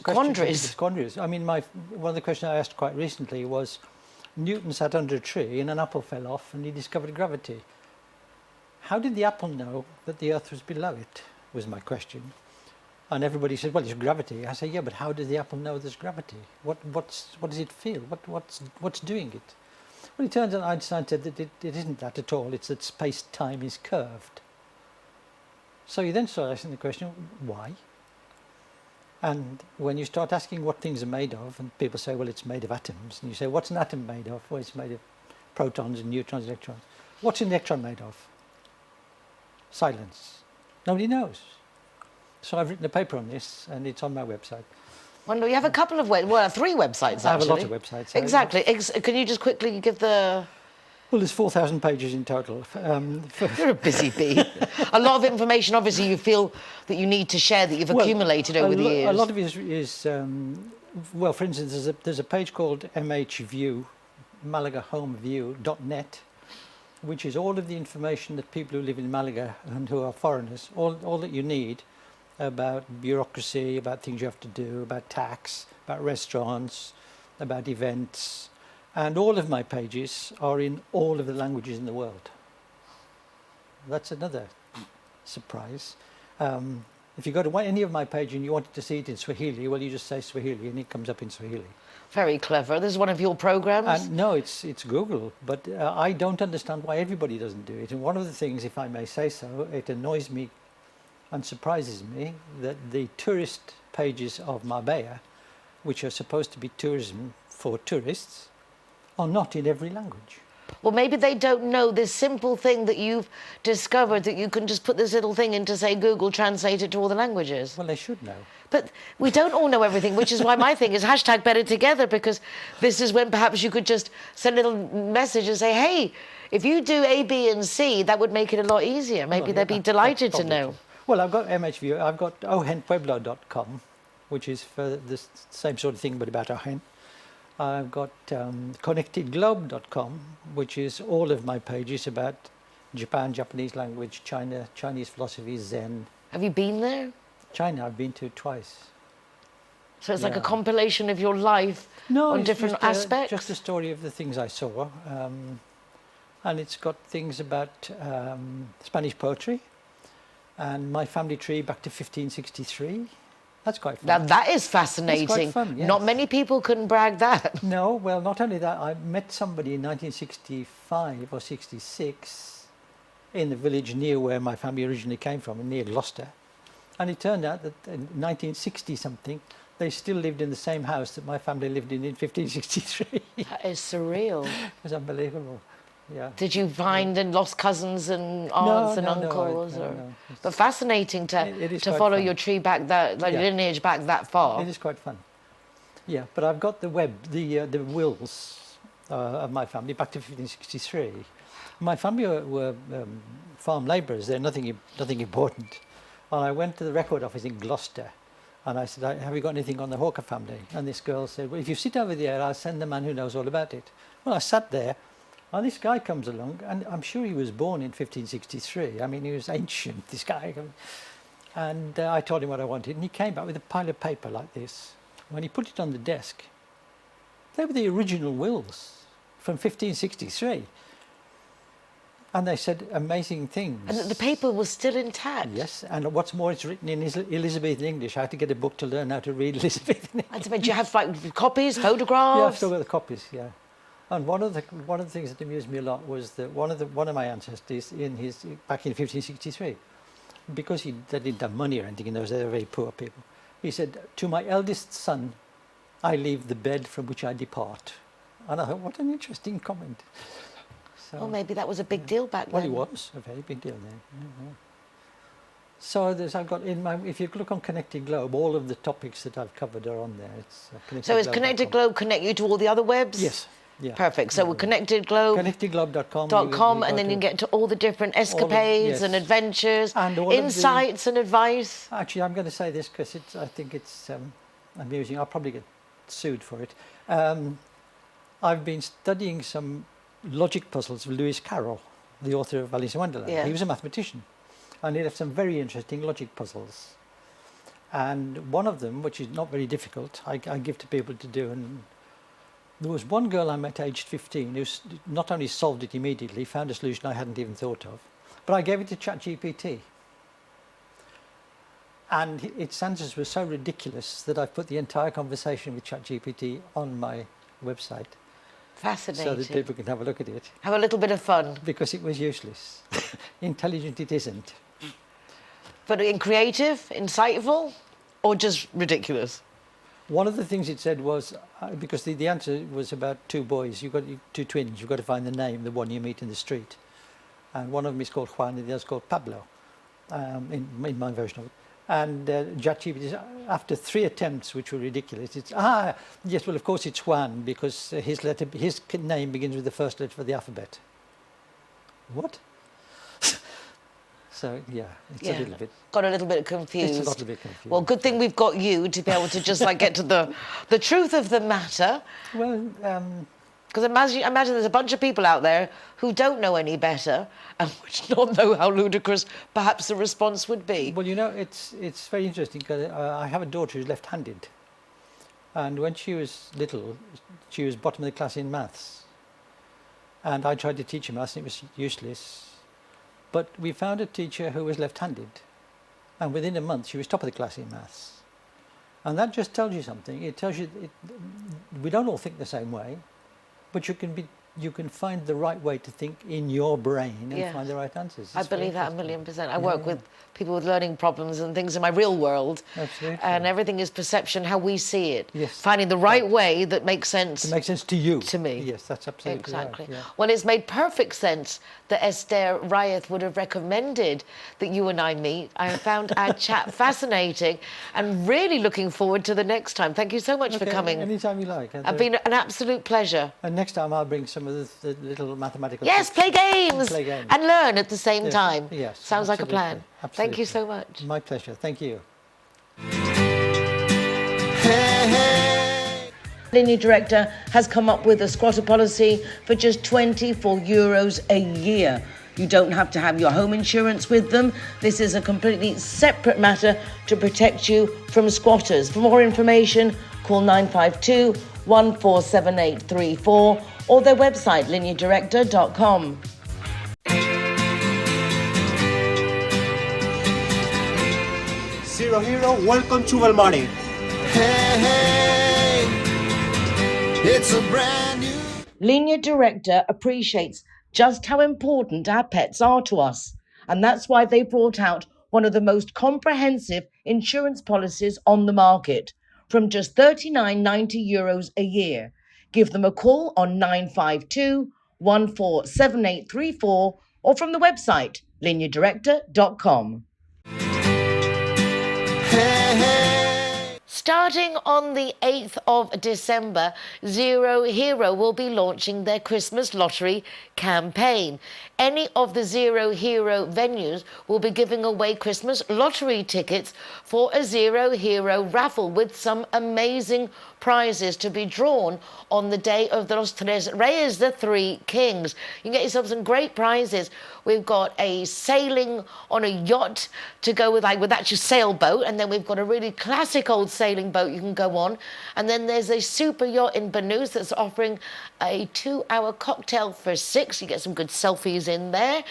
Speaker 5: Quandaries.
Speaker 1: quandaries.
Speaker 5: I mean, one of the questions I asked quite recently was, Newton sat under a tree and an apple fell off and he discovered gravity. How did the apple know that the earth was below it, was my question. And everybody said, well, it's gravity. I say, yeah, but how does the apple know there's gravity? What does it feel? What's doing it? Well, it turns out Einstein said that it isn't that at all. It's that space-time is curved. So you then start asking the question, why? And when you start asking what things are made of, and people say, well, it's made of atoms, and you say, what's an atom made of? Well, it's made of protons and neutrons and electrons. What's an electron made of? Silence. Nobody knows. So I've written a paper on this, and it's on my website.
Speaker 1: Well, you have a couple of three websites, actually.
Speaker 5: I have a lot of websites.
Speaker 1: Exactly. Can you just quickly give the...
Speaker 5: Well, there's 4,000 pages in total.
Speaker 1: You're a busy bee. A lot of information, obviously, you feel that you need to share, that you've accumulated over the years.
Speaker 5: A lot of it is well, for instance, there's a page called MHView, MalagaHomeView.net, which is all of the information that people who live in Malaga and who are foreigners, all that you need about bureaucracy, about things you have to do, about tax, about restaurants, about events. And all of my pages are in all of the languages in the world. That's another surprise. If you go to any of my pages and you wanted to see it in Swahili, well, you just say Swahili and it comes up in Swahili.
Speaker 1: Very clever. This is one of your programs?
Speaker 5: No, it's Google, but I don't understand why everybody doesn't do it. And one of the things, if I may say so, it annoys me and surprises me that the tourist pages of Marbella, which are supposed to be tourism for tourists, are not in every language.
Speaker 1: Well, maybe they don't know this simple thing that you've discovered, that you can just put this little thing into, say, Google, translate it to all the languages.
Speaker 5: Well, they should know.
Speaker 1: But we don't all know everything, which is why my thing is #BetterTogether, because this is when perhaps you could just send a little message and say, hey, if you do A, B, and C, that would make it a lot easier. Maybe they'd be delighted to know.
Speaker 5: Well, I've got MHView. I've got ohenpueblo.com, which is for the same sort of thing, but about Ohen. I've got connectedglobe.com, which is all of my pages about Japan, Japanese language, China, Chinese philosophy, Zen.
Speaker 1: Have you been there?
Speaker 5: China, I've been to twice.
Speaker 1: So it's like a compilation of your life on different aspects?
Speaker 5: Just a story of the things I saw. And it's got things about Spanish poetry and my family tree back to 1563. That's quite fun.
Speaker 1: Now that is fascinating.
Speaker 5: That's quite fun, yes.
Speaker 1: Not many people can brag that.
Speaker 5: No, well, not only that, I met somebody in 1965 or 66 in the village near where my family originally came from, near Gloucester. And it turned out that in 1960 something, they still lived in the same house that my family lived in 1563.
Speaker 1: That is surreal.
Speaker 5: It was unbelievable. Yeah.
Speaker 1: Did you find and lost cousins and aunts and uncles?
Speaker 5: No.
Speaker 1: But fascinating to
Speaker 5: It is
Speaker 1: to
Speaker 5: quite
Speaker 1: follow
Speaker 5: fun.
Speaker 1: your tree back that lineage back that far.
Speaker 5: It is quite fun. Yeah, but I've got the wills of my family back to 1563. My family were farm labourers. They're nothing important. And I went to the record office in Gloucester, and I said, "Have you got anything on the Hawker family?" And this girl said, "Well, if you sit over there, I'll send the man who knows all about it." Well, I sat there. And this guy comes along, and I'm sure he was born in 1563. I mean, he was ancient, this guy. And I told him what I wanted, and he came back with a pile of paper like this. When he put it on the desk, they were the original wills from 1563. And they said amazing things.
Speaker 1: And the paper was still intact.
Speaker 5: Yes, and what's more, it's written in Elizabethan English. I had to get a book to learn how to read Elizabethan English.
Speaker 1: And so, do you have like copies, photographs?
Speaker 5: Yeah, I've still got the copies, yeah. And one of the things that amused me a lot was that one of my ancestors back in 1563, because they didn't have money or anything in those days, they were very poor people. He said, "To my eldest son, I leave the bed from which I depart." And I thought, what an interesting comment. So,
Speaker 1: Well, maybe that was a big deal back
Speaker 5: well,
Speaker 1: then.
Speaker 5: it was a very big deal then. Yeah. So I've got if you look on Connected Globe, all of the topics that I've covered are on there.
Speaker 1: So is Connected Globe connect you to all the other webs?
Speaker 5: Yes. Yeah.
Speaker 1: Perfect. So we're Connected Globe.
Speaker 5: ConnectedGlobe.com.
Speaker 1: And then you can get to all the different escapades and adventures,
Speaker 5: And all
Speaker 1: insights and advice.
Speaker 5: Actually, I'm going to say this because I think it's amusing. I'll probably get sued for it. I've been studying some logic puzzles with Lewis Carroll, the author of Alice in Wonderland.
Speaker 1: Yeah.
Speaker 5: He was a mathematician, and he left some very interesting logic puzzles. And one of them, which is not very difficult, I give to people to do. And there was one girl I met aged 15 who not only solved it immediately, found a solution I hadn't even thought of, but I gave it to ChatGPT. And its answers were so ridiculous that I've put the entire conversation with ChatGPT on my website.
Speaker 1: Fascinating.
Speaker 5: So that people can have a look at it.
Speaker 1: Have a little bit of fun.
Speaker 5: Because it was useless. Intelligent it isn't.
Speaker 1: But creative, insightful, or just ridiculous?
Speaker 5: One of the things it said was, because the answer was about two boys, two twins, you've got to find the name, the one you meet in the street. And one of them is called Juan and the other is called Pablo, in my version of it. And ChatGPT, after 3 attempts, which were ridiculous, yes, well, of course it's Juan, because his name begins with the first letter of the alphabet. What? So, yeah, it's a little bit...
Speaker 1: Got a little bit confused.
Speaker 5: It's a little bit confused.
Speaker 1: Well, good thing we've got you to be able to just get to the truth of the matter.
Speaker 5: Well,
Speaker 1: because imagine there's a bunch of people out there who don't know any better and would not know how ludicrous perhaps the response would be.
Speaker 5: Well, it's very interesting because I have a daughter who's left-handed. And when she was little, she was bottom of the class in maths. And I tried to teach her maths and it was useless. But we found a teacher who was left-handed. And within a month, she was top of the class in maths. And that just tells you something. It tells you we don't all think the same way, but you can find the right way to think in your brain and find the right answers.
Speaker 1: I believe that 1,000,000%. I work with people with learning problems and things in my real world.
Speaker 5: Absolutely.
Speaker 1: And everything is perception, how we see it.
Speaker 5: Yes.
Speaker 1: Finding the right way that makes sense.
Speaker 5: It makes sense to you.
Speaker 1: To me.
Speaker 5: Yes, that's absolutely
Speaker 1: exactly.
Speaker 5: right. Yeah.
Speaker 1: Well, it's made perfect sense that Esther Ryeth would have recommended that you and I meet. I found our chat fascinating and really looking forward to the next time. Thank you so much for coming.
Speaker 5: Anytime you like.
Speaker 1: It's been an absolute pleasure.
Speaker 5: And next time I'll bring some of the little mathematical
Speaker 1: Yes,
Speaker 5: tricks.
Speaker 1: play games. And learn at the same time.
Speaker 5: Yes.
Speaker 1: Sounds like a
Speaker 5: absolutely.
Speaker 1: plan.
Speaker 5: Absolutely.
Speaker 1: Thank you so much.
Speaker 5: My pleasure. Thank you.
Speaker 1: Linea Directa has come up with a squatter policy for just €24 a year. You don't have to have your home insurance with them. This is a completely separate matter to protect you from squatters. For more information, call 952 147834 or their website, lineadirecta.com.
Speaker 2: Zero
Speaker 6: Zero Hero, welcome to Belmari.
Speaker 2: It's a brand new...
Speaker 1: Linea Directa appreciates just how important our pets are to us, and that's why they brought out one of the most comprehensive insurance policies on the market from just €39.90 a year. Give them a call on 952 147834 or from the website Linea.Directa.com. Starting on the 8th of December, Zero Hero will be launching their Christmas Lottery campaign. Any of the Zero Hero venues will be giving away Christmas lottery tickets for a Zero Hero raffle with some amazing prizes to be drawn on the day of the Los Tres Reyes, the Three Kings. You can get yourself some great prizes. We've got a sailing on a yacht to go with actually sailboat, and then we've got a really classic old sailing boat you can go on, and then there's a super yacht in Banús that's offering a 2-hour cocktail for $6. You get some good selfies in there.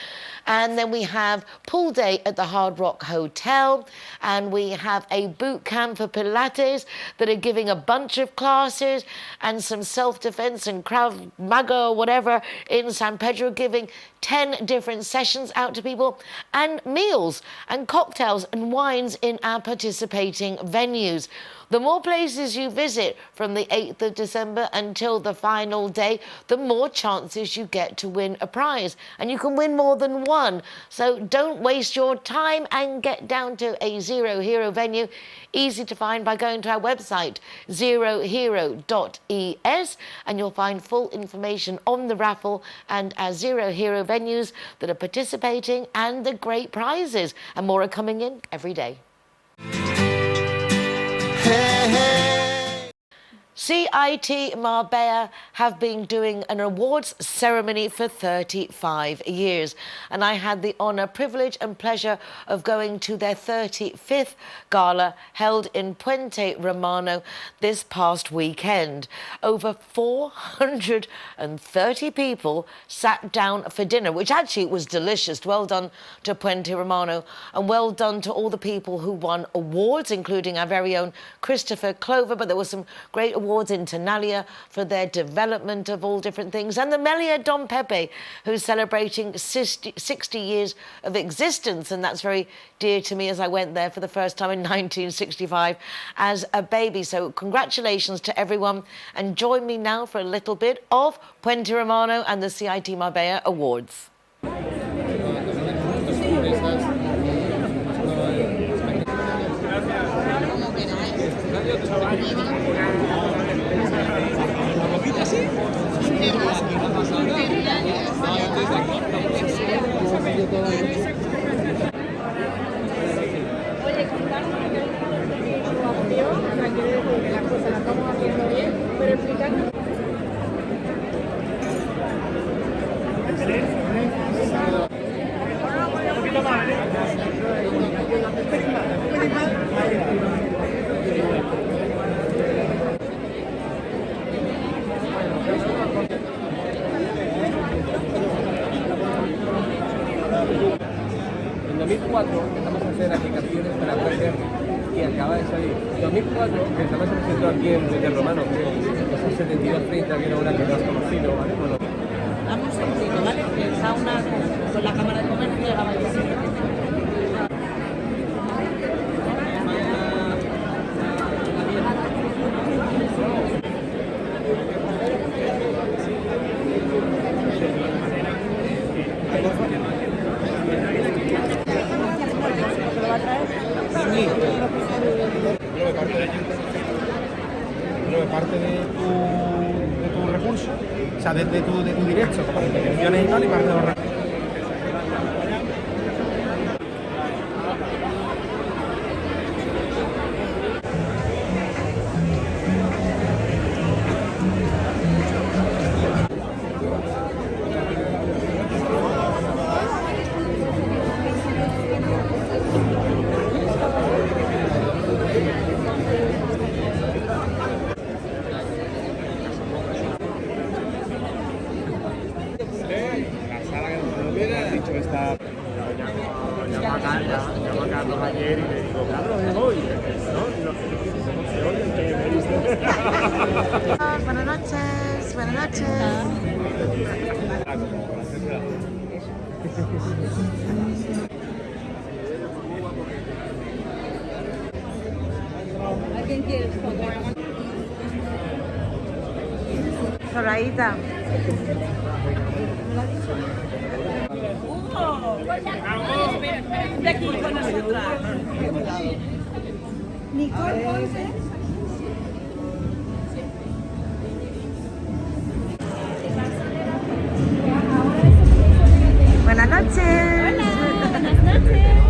Speaker 1: And then we have pool day at the Hard Rock Hotel, and we have a boot camp for Pilates that are giving a bunch of classes and some self-defense and Krav Maga or whatever in San Pedro, giving 10 different sessions out to people, and meals and cocktails and wines in our participating venues. The more places you visit from the 8th of December until the final day, the more chances you get to win a prize. And you can win more than one. So don't waste your time and get down to a Zero Hero venue. Easy to find by going to our website, zerohero.es, and you'll find full information on the raffle and our Zero Hero venues that are participating and the great prizes. And more are coming in every day. CIT Marbella have been doing an awards ceremony for 35 years, and I had the honour, privilege and pleasure of going to their 35th gala held in Puente Romano this past weekend. Over 430 people sat down for dinner, which actually was delicious. Well done to Puente Romano, and well done to all the people who won awards, including our very own Christopher Clover, but there were some great awards in Tenalia for their development of all different things, and the Melia Don Pepe, who's celebrating 60 years of existence, and that's very dear to me as I went there for the first time in 1965 as a baby. So congratulations to everyone, and join me now for a little bit of Puente Romano and the CIT Marbella Awards.
Speaker 7: En 2004 empezamos a hacer aplicaciones para BlackBerry y acaba de salir. En 2004 empezamos a presentar aquí en Puente Romano, esos 7230 que era una que no has conocido, ¿vale? Bueno.
Speaker 8: Dame un segundito, ¿vale? Que está una con la cámara de comercio y la va a
Speaker 6: Pero parte de tu recurso, o sea, de tu directo, como intervenciones y tal, y parte de los recursos. llamo a Carlos ayer y le digo, Carlos, es hoy. No se oye que me dice.
Speaker 1: Buenas noches, buenas noches.
Speaker 8: ¿A quién quieres poner?
Speaker 1: Zoraida.
Speaker 8: De aquí con nosotras. Nicole, Ponce.
Speaker 1: Buenas noches.
Speaker 8: Hola, buenas noches.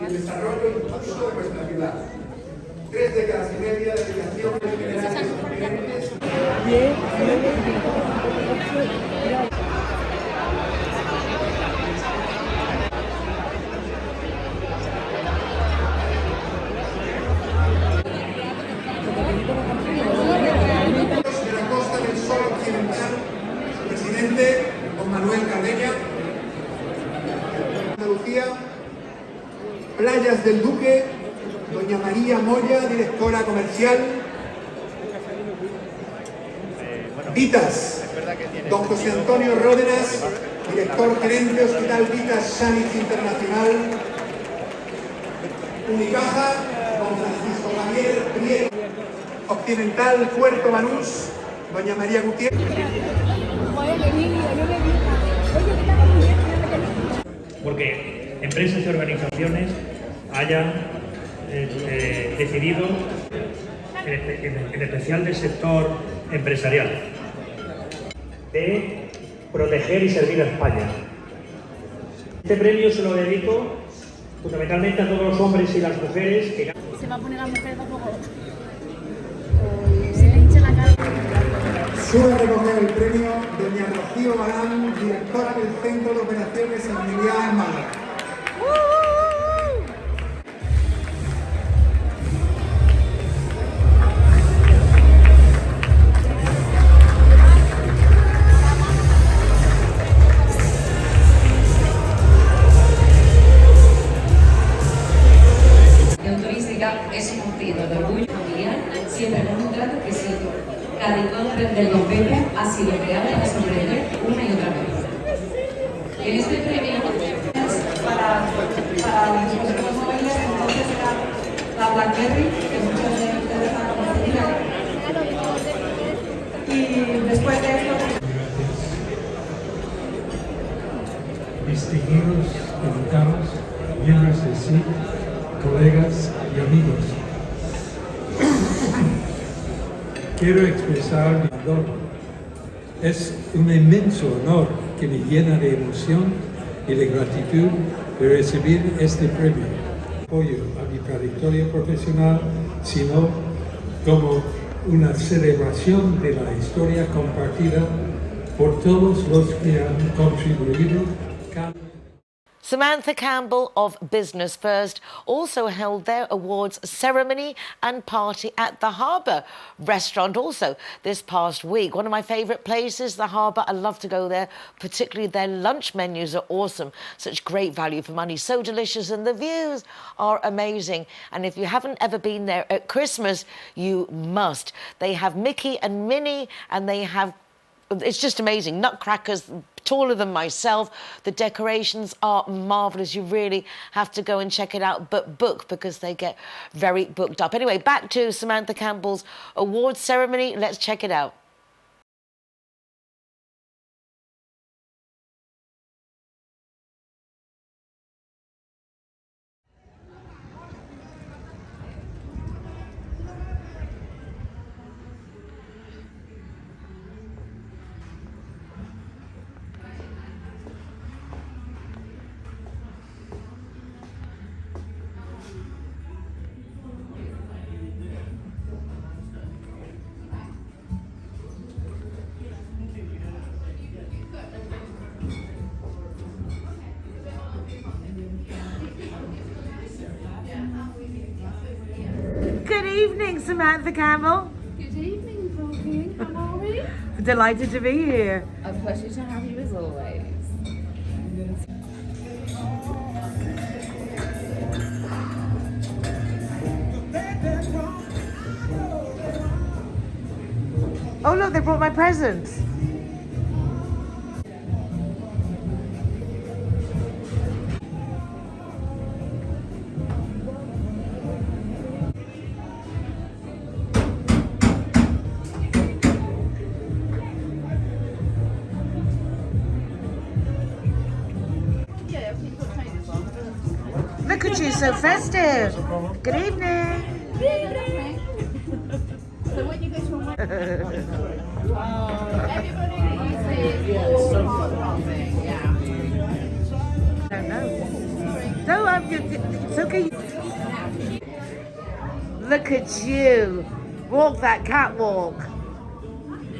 Speaker 9: y el desarrollo e impulso de nuestra ciudad. 3 décadas y media de dedicación generales diferentes. De la Costa del Sol Occidental, su presidente, don Manuel Cardeña. Andalucía, Playas del Duque, doña María Moya, directora comercial. Vitas, don José Antonio Ródenas, director gerente Hospital Vitas Sanit Internacional. Unicaja, don Francisco Javier Priego. Occidental Puerto Banús, doña María Gutiérrez.
Speaker 10: Porque empresas y organizaciones hayan decidido, en especial del sector empresarial, de proteger y servir a España. Este premio se lo dedico fundamentalmente a todos los hombres y las mujeres que...
Speaker 8: Se va a poner la mujer tampoco. Se le hincha la cara.
Speaker 9: Sube a recoger el premio doña Rocío Balán, directora del Centro de Operaciones en Marbella, en Málaga.
Speaker 11: Es un motivo de orgullo familiar, siempre con un trato exquisito. Cada rincón del Don Pepe ha sido creado para sorprender una y otra vez. En este premio, para los próximos móviles, entonces era la BlackBerry, que muchos de ustedes han conocido. Y después de esto...
Speaker 12: Distinguidos invitados, miembros de CIT, colegas y amigos. Quiero expresar mi honor. Es un inmenso honor que me llena de emoción y de gratitud de recibir este premio. Apoyo a mi trayectoria profesional, sino como una celebración de la historia compartida por todos los que han contribuido.
Speaker 1: Samantha Campbell of Business First also held their awards ceremony and party at the Harbour restaurant also this past week. One of my favourite places, the Harbour. I love to go there, particularly their lunch menus are awesome. Such great value for money, so delicious, and the views are amazing. And if you haven't ever been there at Christmas, you must. They have Mickey and Minnie, and they have... It's just amazing. Nutcrackers, taller than myself. The decorations are marvellous. You really have to go and check it out, but book, because they get very booked up. Anyway, back to Samantha Campbell's awards ceremony. Let's check it out. Good evening, Samantha Campbell.
Speaker 13: Good evening, Pauline. How are we?
Speaker 1: Delighted to be here.
Speaker 13: A pleasure to have you as always.
Speaker 1: Oh look, they brought my presents. Look at you, so festive. Good evening.
Speaker 13: So when you go to a everybody that you see
Speaker 1: I don't know. No, it's okay. Look at you. Walk that catwalk.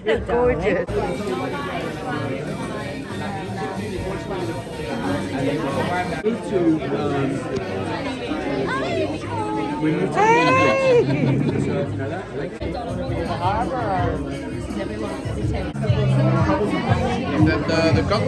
Speaker 1: You're gorgeous.
Speaker 14: The cup?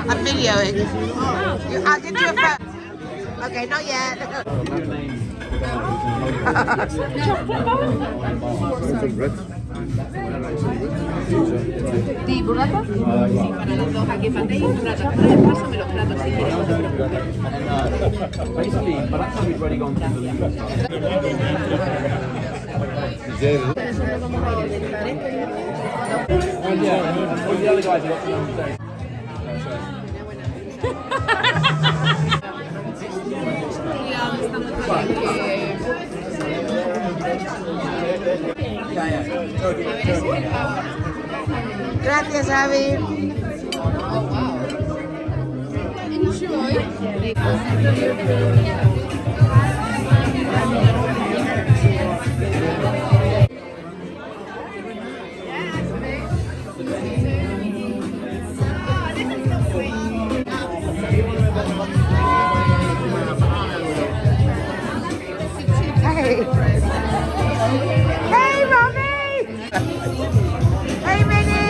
Speaker 1: I'm videoing. I'll get you a photo. Okay, not yet.
Speaker 13: ¿Y burrata? Sí, para los dos aquí paté y burrata. Pásame los platos si quieres.
Speaker 7: Basically, by that time we've already gone through all the other guys have got to say.
Speaker 1: Gracias, Abby.
Speaker 13: Oh, wow. Enjoy.
Speaker 1: Hey. Hey, Mommy. Hey, Minnie.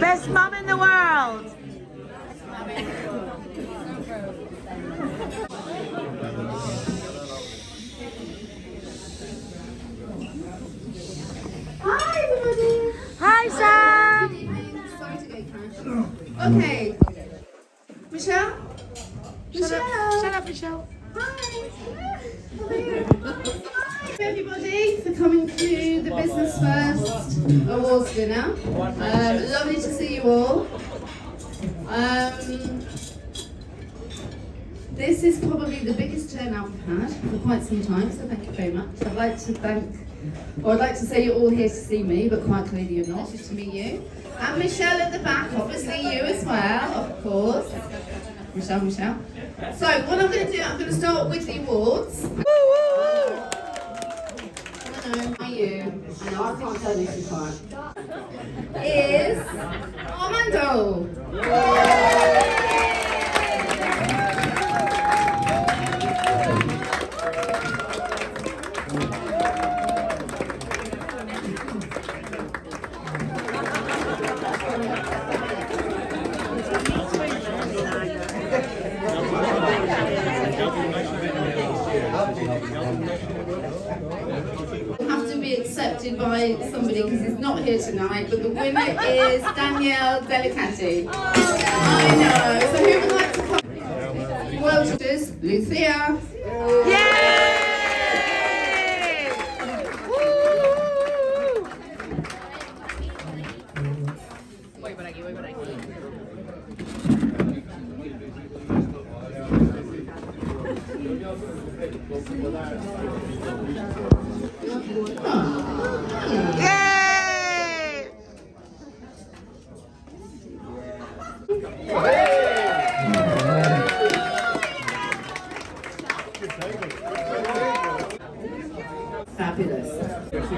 Speaker 1: Best mum in the world.
Speaker 14: Hi everybody.
Speaker 1: Hi Sam.
Speaker 14: Sorry to go crash. Okay. Michelle?
Speaker 1: Shut up, Michelle.
Speaker 14: Hi. Thank you everybody for coming to the Business First Awards dinner. Lovely to see you all. This is probably the biggest turnout we've had for quite some time, so thank you very much. I'd like to say you're all here to see me, but quite clearly you're not. Just to meet you. And Michelle at the back, obviously you as well, of course. Michelle. So what I'm going to do, I'm going to start with the awards. Woo, woo, woo. I know, are you? I know, I can't tell this in time. Is Armando. Have to be accepted by somebody because he's not here tonight, but the winner is Danielle Delicati. I know. So who would like to come? Well, judges, Lucia. Yay!
Speaker 13: Voy por aquí.
Speaker 1: Yay!
Speaker 14: Fabulous.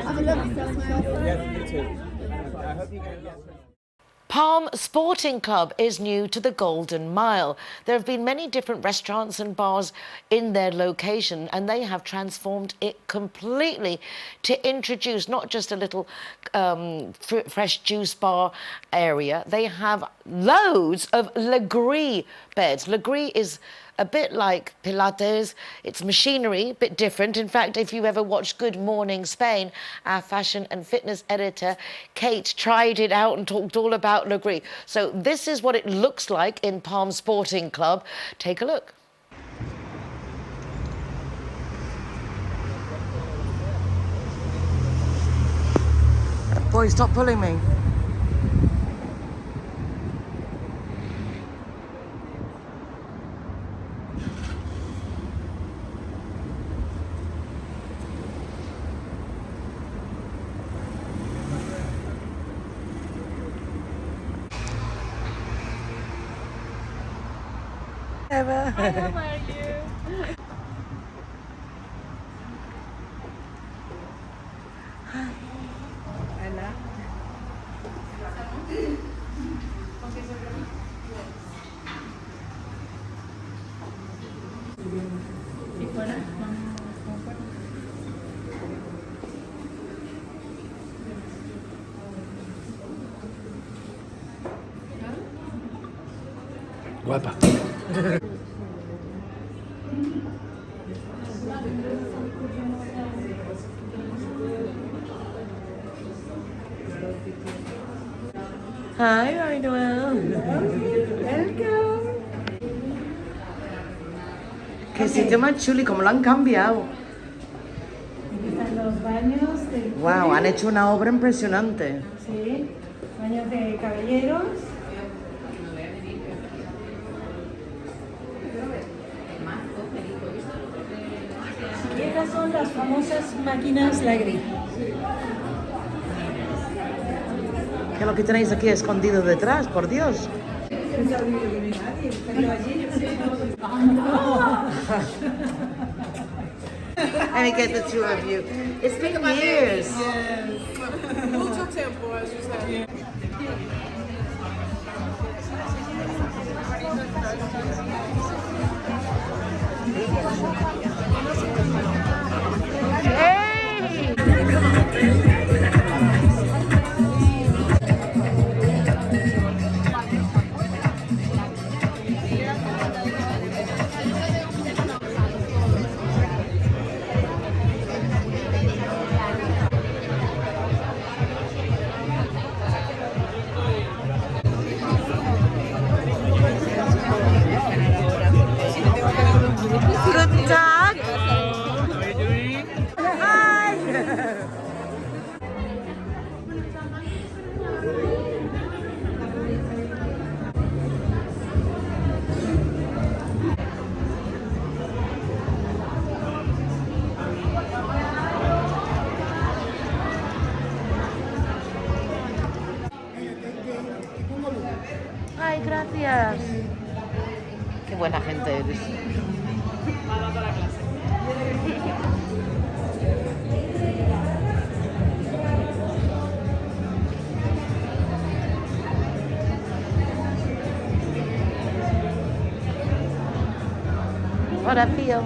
Speaker 14: Have a lovely Christmas.
Speaker 7: Yes, you too. I hope you get
Speaker 1: Palm Sporting Club is new to the Golden Mile. There have been many different restaurants and bars in their location, and they have transformed it completely to introduce not just a little fresh juice bar area. They have loads of lagree beds. Lagree is a bit like Pilates. It's machinery, a bit different. In fact, if you ever watched Good Morning Spain, our fashion and fitness editor, Kate, tried it out and talked all about lagree. So this is what it looks like in Palm Sporting Club. Take a look. Boy, stop pulling me. Ever.
Speaker 13: Hi, how are you? Hola. ¿Y fuera?
Speaker 6: Guapa.
Speaker 1: Hi, Noelle.
Speaker 3: Welcome.
Speaker 1: Qué sitio más chulo y cómo lo han cambiado.
Speaker 3: Están los baños del
Speaker 1: Wow, han hecho una obra impresionante.
Speaker 3: Sí, baños de caballeros. Y estas son las famosas máquinas lagree.
Speaker 1: ¿Qué es lo que tenéis aquí escondido detrás, por Dios? Let me get the two of you. It's been years.
Speaker 13: Mucho tiempo, as you said.
Speaker 1: Hey! Gracias. Qué buena gente eres. Hola, Pío.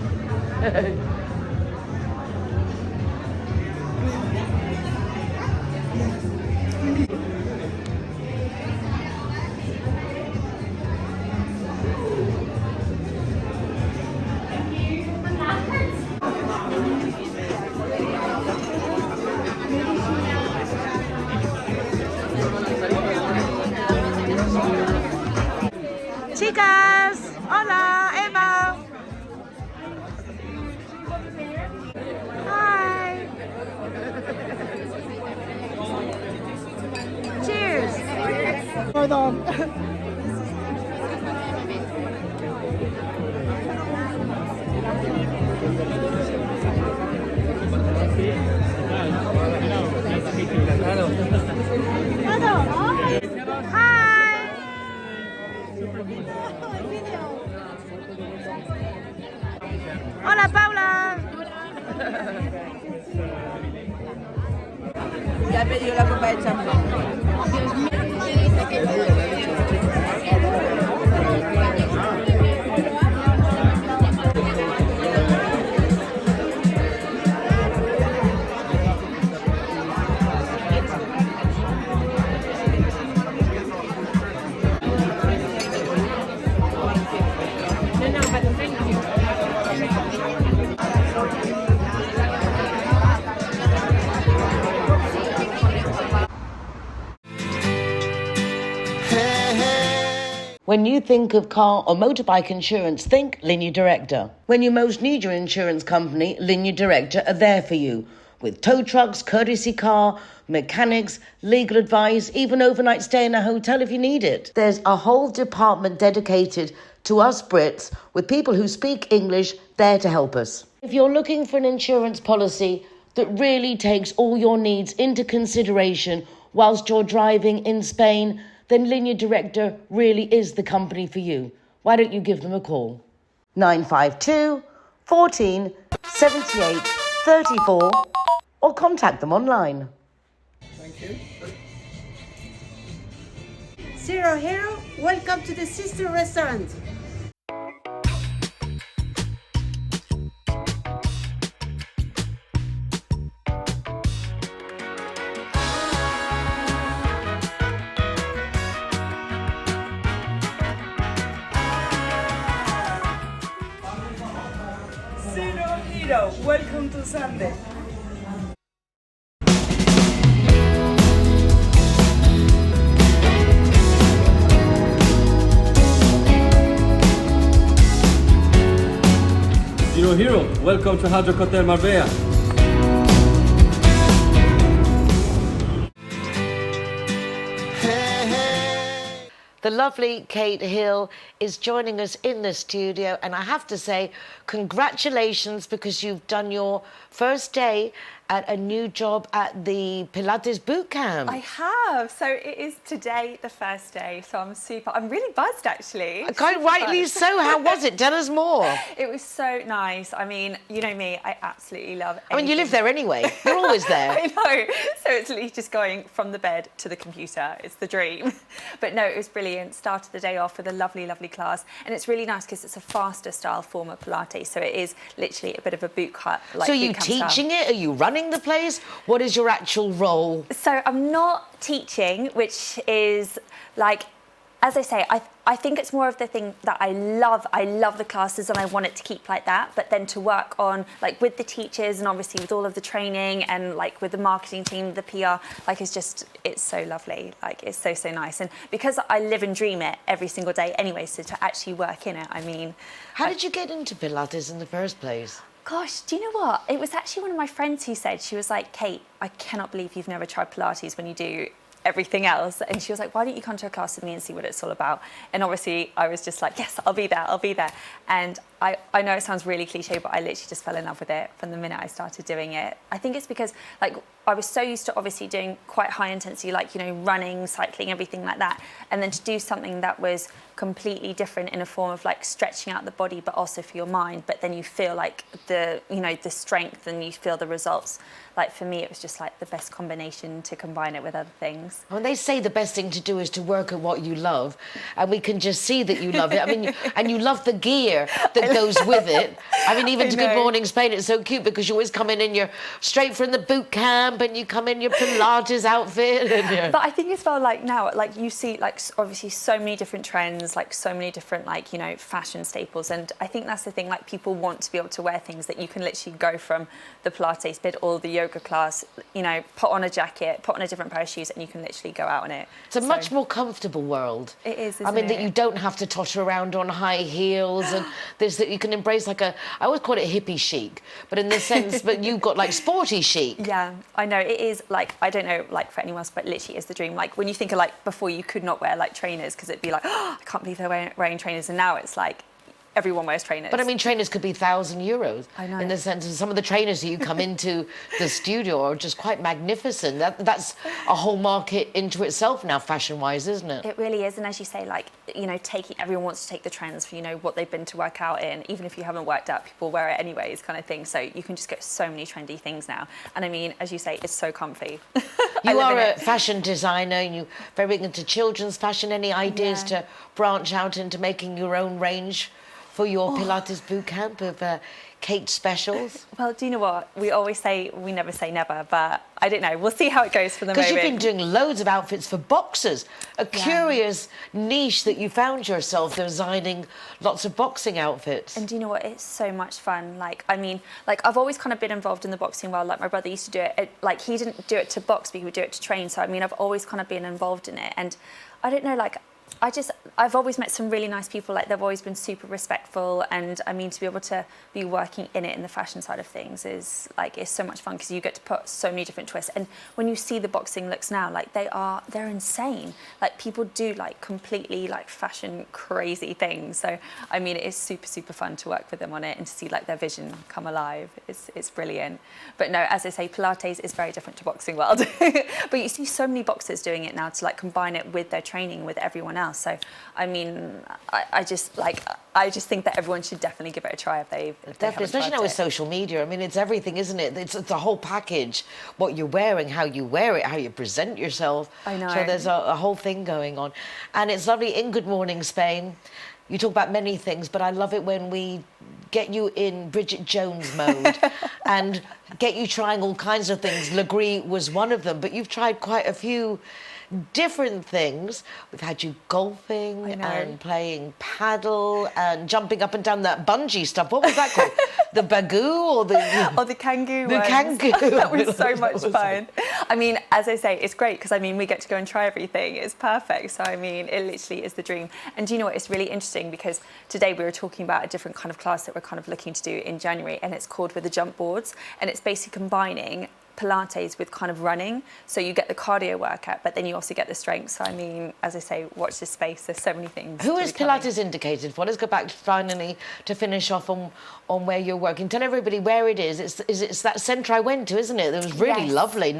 Speaker 1: Chicas, hola, Emma. Hi. Cheers. Hold on. Hola, Paula.
Speaker 8: Ya he pedido la copa de champán.
Speaker 1: When you think of car or motorbike insurance, think Linea Directa. When you most need your insurance company, Linea Directa are there for you. With tow trucks, courtesy car, mechanics, legal advice, even overnight stay in a hotel if you need it. There's a whole department dedicated to us Brits with people who speak English there to help us. If you're looking for an insurance policy that really takes all your needs into consideration whilst you're driving in Spain, then Linea Directa really is the company for you. Why don't you give them a call? 952 14 78 34 or contact them online.
Speaker 6: Thank you.
Speaker 15: Zero Hero, welcome to the sister restaurant.
Speaker 16: Zero Hero, welcome to Sunday.
Speaker 4: Zero Hero, welcome to Hard Rock Hotel Marbella.
Speaker 1: The lovely Kate Hill is joining us in the studio, and I have to say congratulations, because you've done your first day at a new job at the Pilates Bootcamp.
Speaker 17: I have. So it is today the first day, so I'm really buzzed actually.
Speaker 1: Quite rightly so. How was it? Tell us more.
Speaker 17: It was so nice. I mean, you know me, I absolutely love anything.
Speaker 1: I mean, you live there anyway. You're always there.
Speaker 17: I know. So it's literally just going from the bed to the computer. It's the dream. But no, it was brilliant. Started the day off with a lovely, lovely class. And it's really nice because it's a faster style form of Pilates. So it is literally a bit of a boot cut.
Speaker 1: So are you teaching it? Are you running the place? What is your actual role?
Speaker 17: So I'm not teaching, which is like, as I say, I think it's more of the thing that I love. I love the classes and I want it to keep like that. But then to work on, like, with the teachers and obviously with all of the training and like with the marketing team, the PR, like it's so lovely. Like it's so, so nice. And because I live and dream it every single day anyway, so to actually work in it, I mean.
Speaker 1: How did you get into Pilates in the first place?
Speaker 17: Gosh, do you know what? It was actually one of my friends who said, she was like, Kate, I cannot believe you've never tried Pilates when you do everything else. And she was like, why don't you come to a class with me and see what it's all about? And obviously I was just like, yes, I'll be there. And I know it sounds really cliche, but I literally just fell in love with it from the minute I started doing it. I think it's because like I was so used to obviously doing quite high intensity, like, you know, running, cycling, everything like that. And then to do something that was completely different in a form of like stretching out the body, but also for your mind. But then you feel like the, you know, the strength and you feel the results. Like for me, it was just like the best combination to combine it with other things.
Speaker 1: Well, they say the best thing to do is to work at what you love, and we can just see that you love it. I mean, and you love the gear that goes with it. I mean, even to Good Morning Spain, it's so cute because you always come in your straight from the boot camp, and you come in your Pilates outfit. And
Speaker 17: But I think as well, like now, like you see, like obviously so many different trends, like so many different, like, you know, fashion staples, and I think that's the thing. Like people want to be able to wear things that you can literally go from the Pilates bit or the yoga class, you know, put on a jacket, put on a different pair of shoes, and you can literally go out in it.
Speaker 1: It's a much more comfortable world.
Speaker 17: It is, isn't
Speaker 1: I mean,
Speaker 17: it?
Speaker 1: that you don't have to totter around on high heels, and there's that you can embrace like a, I always call it hippie chic, but in the sense, but you've got like sporty chic.
Speaker 17: Yeah, I know, it is like, I don't know, like for anyone else, but literally is the dream. Like when you think of like, before you could not wear like trainers because it'd be like, oh, I can't believe they're wearing trainers, and now it's like, everyone wears trainers.
Speaker 1: But I mean, trainers could be €1,000.
Speaker 17: I know.
Speaker 1: In the sense of some of the trainers that you come into the studio are just quite magnificent. That's a whole market into itself now, fashion-wise, isn't it?
Speaker 17: It really is, and as you say, like, you know, everyone wants to take the trends for, you know, what they've been to work out in. Even if you haven't worked out, people wear it anyways, kind of thing. So you can just get so many trendy things now. And I mean, as you say, it's so comfy.
Speaker 1: You are a fashion designer, and you're very big into children's fashion. Any ideas to branch out into making your own range for your Pilates bootcamp of Kate specials?
Speaker 17: Well, do you know what? We always say, we never say never, but I don't know. We'll see how it goes for the moment.
Speaker 1: Because you've been doing loads of outfits for boxers. A curious niche that you found yourself designing lots of boxing outfits.
Speaker 17: And do you know what? It's so much fun. Like, I mean, like I've always kind of been involved in the boxing world. Like my brother used to do it. Like he didn't do it to box, but he would do it to train. So, I mean, I've always kind of been involved in it. And I don't know, like, I've always met some really nice people. Like they've always been super respectful, and I mean, to be able to be working in it in the fashion side of things is like, it's so much fun because you get to put so many different twists. And when you see the boxing looks now, like they're insane. Like people do like completely like fashion crazy things. So I mean, it is super, super fun to work with them on it and to see like their vision come alive. It's brilliant. But no, as I say, Pilates is very different to boxing world. But you see so many boxers doing it now to like combine it with their training with everyone else. So, I mean, I just think that everyone should definitely give it a try if they
Speaker 1: Definitely, especially now with social media. I mean, it's everything, isn't it? It's a whole package. What you're wearing, how you wear it, how you present yourself.
Speaker 17: I know.
Speaker 1: So there's a whole thing going on. And it's lovely in Good Morning Spain. You talk about many things, but I love it when we get you in Bridget Jones mode and get you trying all kinds of things. Lagree was one of them, but you've tried quite a few different things. We've had you golfing and playing paddle and jumping up and down that bungee stuff. What was that called? The bagoo or the
Speaker 17: kangoo?
Speaker 1: The kangoo.
Speaker 17: That was so much fun. I mean, as I say, it's great because I mean, we get to go and try everything. It's perfect. So I mean, it literally is the dream. And do you know what? It's really interesting because today we were talking about a different kind of class that we're kind of looking to do in January, and it's called With the Jump Boards, and it's basically combining Pilates with kind of running, so you get the cardio workout, but then you also get the strength. So I mean, as I say, watch this space. There's so many things.
Speaker 1: Who is Pilates indicated for? Let's go back finally to finish off on where you're working. Tell everybody where it is. It's that centre I went to, isn't it? It was really lovely,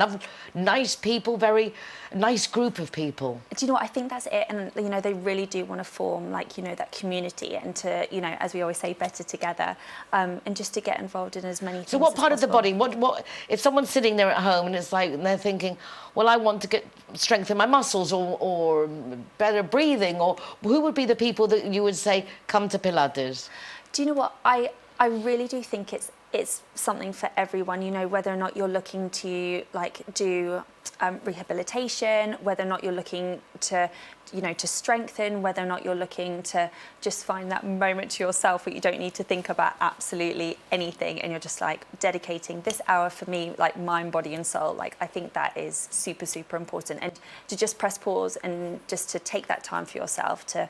Speaker 1: nice people, very nice group of people.
Speaker 17: Do you know what? I think that's it, and you know, they really do want to form like, you know, that community, and to, you know, as we always say, better together, and just to get involved in as many things.
Speaker 1: So what part of the body? What if someone's sitting there at home and it's like, and they're thinking, well, I want to get strengthen my muscles or better breathing, or who would be the people that you would say come to Pilates?
Speaker 17: Do you know what? I really do think it's something for everyone, you know, whether or not you're looking to like do rehabilitation, whether or not you're looking to, you know, to strengthen, whether or not you're looking to just find that moment to yourself where you don't need to think about absolutely anything, and you're just like dedicating this hour for me, like mind, body and soul. Like I think that is super, super important, and to just press pause and just to take that time for yourself to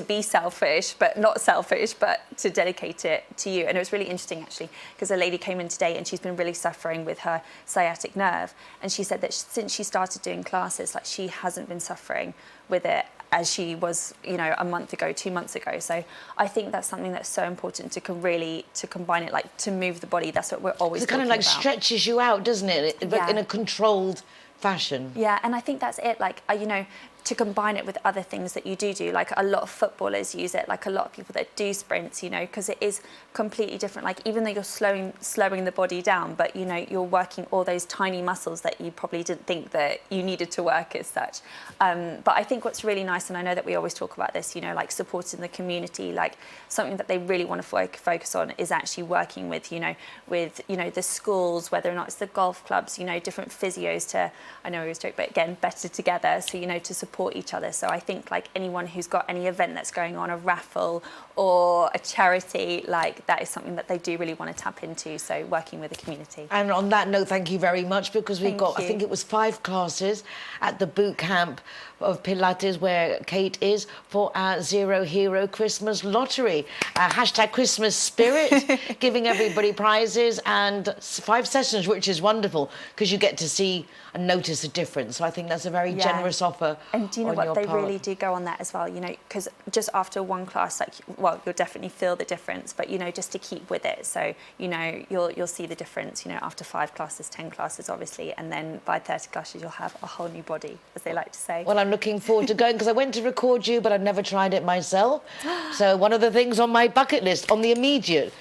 Speaker 17: be selfish, but not selfish, but to dedicate it to you. And it was really interesting actually, because a lady came in today and she's been really suffering with her sciatic nerve, and she said that since she started doing classes, like she hasn't been suffering with it as she was, you know, a month ago, 2 months ago. So I think that's something that's so important to combine it, like to move the body. That's what we're always talking about.
Speaker 1: It kind of like stretches you out, doesn't it? But in a controlled fashion.
Speaker 17: Yeah, and I think that's it. Like, you know, to combine it with other things that you do, like a lot of footballers use it, like a lot of people that do sprints, you know, because it is completely different. Like, even though you're slowing the body down, but, you know, you're working all those tiny muscles that you probably didn't think that you needed to work as such. But I think what's really nice, and I know that we always talk about this, you know, like supporting the community, like something that they really want to focus on is actually working with, you know, the schools, whether or not it's the golf clubs, you know, different physios to, I know we always joke, but again, better together. So, you know, to support each other. So I think like anyone who's got any event that's going on, a raffle or a charity, like that is something that they do really want to tap into. So working with the community.
Speaker 1: And on that note, thank you very much, because we've got, I think it was 5 classes at the Bootcamp of Pilates where Kate is for our Zero Hero Christmas Lottery. Hashtag Christmas spirit, giving everybody prizes and 5 sessions, which is wonderful because you get to see and notice a difference. So I think that's a very generous offer.
Speaker 17: And do you know what, they really do go on that as well, you know, because just after one class, like, well, you'll definitely feel the difference, but, you know, just to keep with it. So, you know, you'll see the difference, you know, after 5 classes, 10 classes, obviously, and then by 30 classes, you'll have a whole new body, as they like to say.
Speaker 1: Well, I'm looking forward to going because I went to record you, but I've never tried it myself. So one of the things on my bucket list, on the immediate,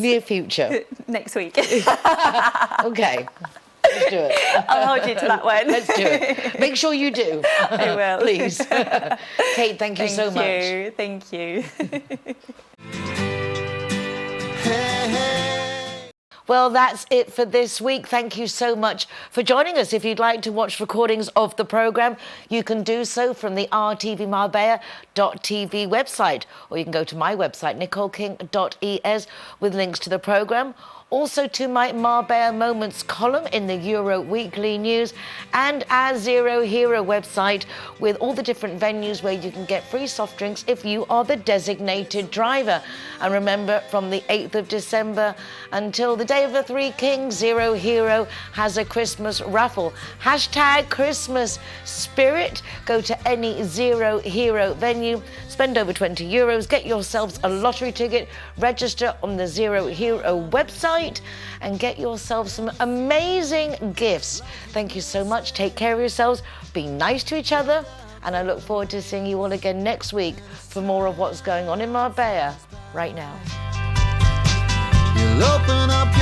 Speaker 1: near future.
Speaker 17: Next week.
Speaker 1: Okay. Let's do it.
Speaker 17: I'll hold you to that one.
Speaker 1: Let's do it. Make sure you do.
Speaker 17: I will.
Speaker 1: Please. Kate, thank you so much.
Speaker 17: Thank you.
Speaker 1: Well, that's it for this week. Thank you so much for joining us. If you'd like to watch recordings of the programme, you can do so from the RTV Marbella.tv website, or you can go to my website, nicoleking.es, with links to the programme. Also to my Marbella Moments column in the Euro Weekly News, and our Zero Hero website with all the different venues where you can get free soft drinks if you are the designated driver. And remember, from the 8th of December until the Day of the Three Kings, Zero Hero has a Christmas raffle. Hashtag Christmas spirit. Go to any Zero Hero venue, spend over €20, get yourselves a lottery ticket, register on the Zero Hero website, and get yourself some amazing gifts. Thank you so much. Take care of yourselves. Be nice to each other. And I look forward to seeing you all again next week for more of what's going on in Marbella right now.
Speaker 18: You'll open up your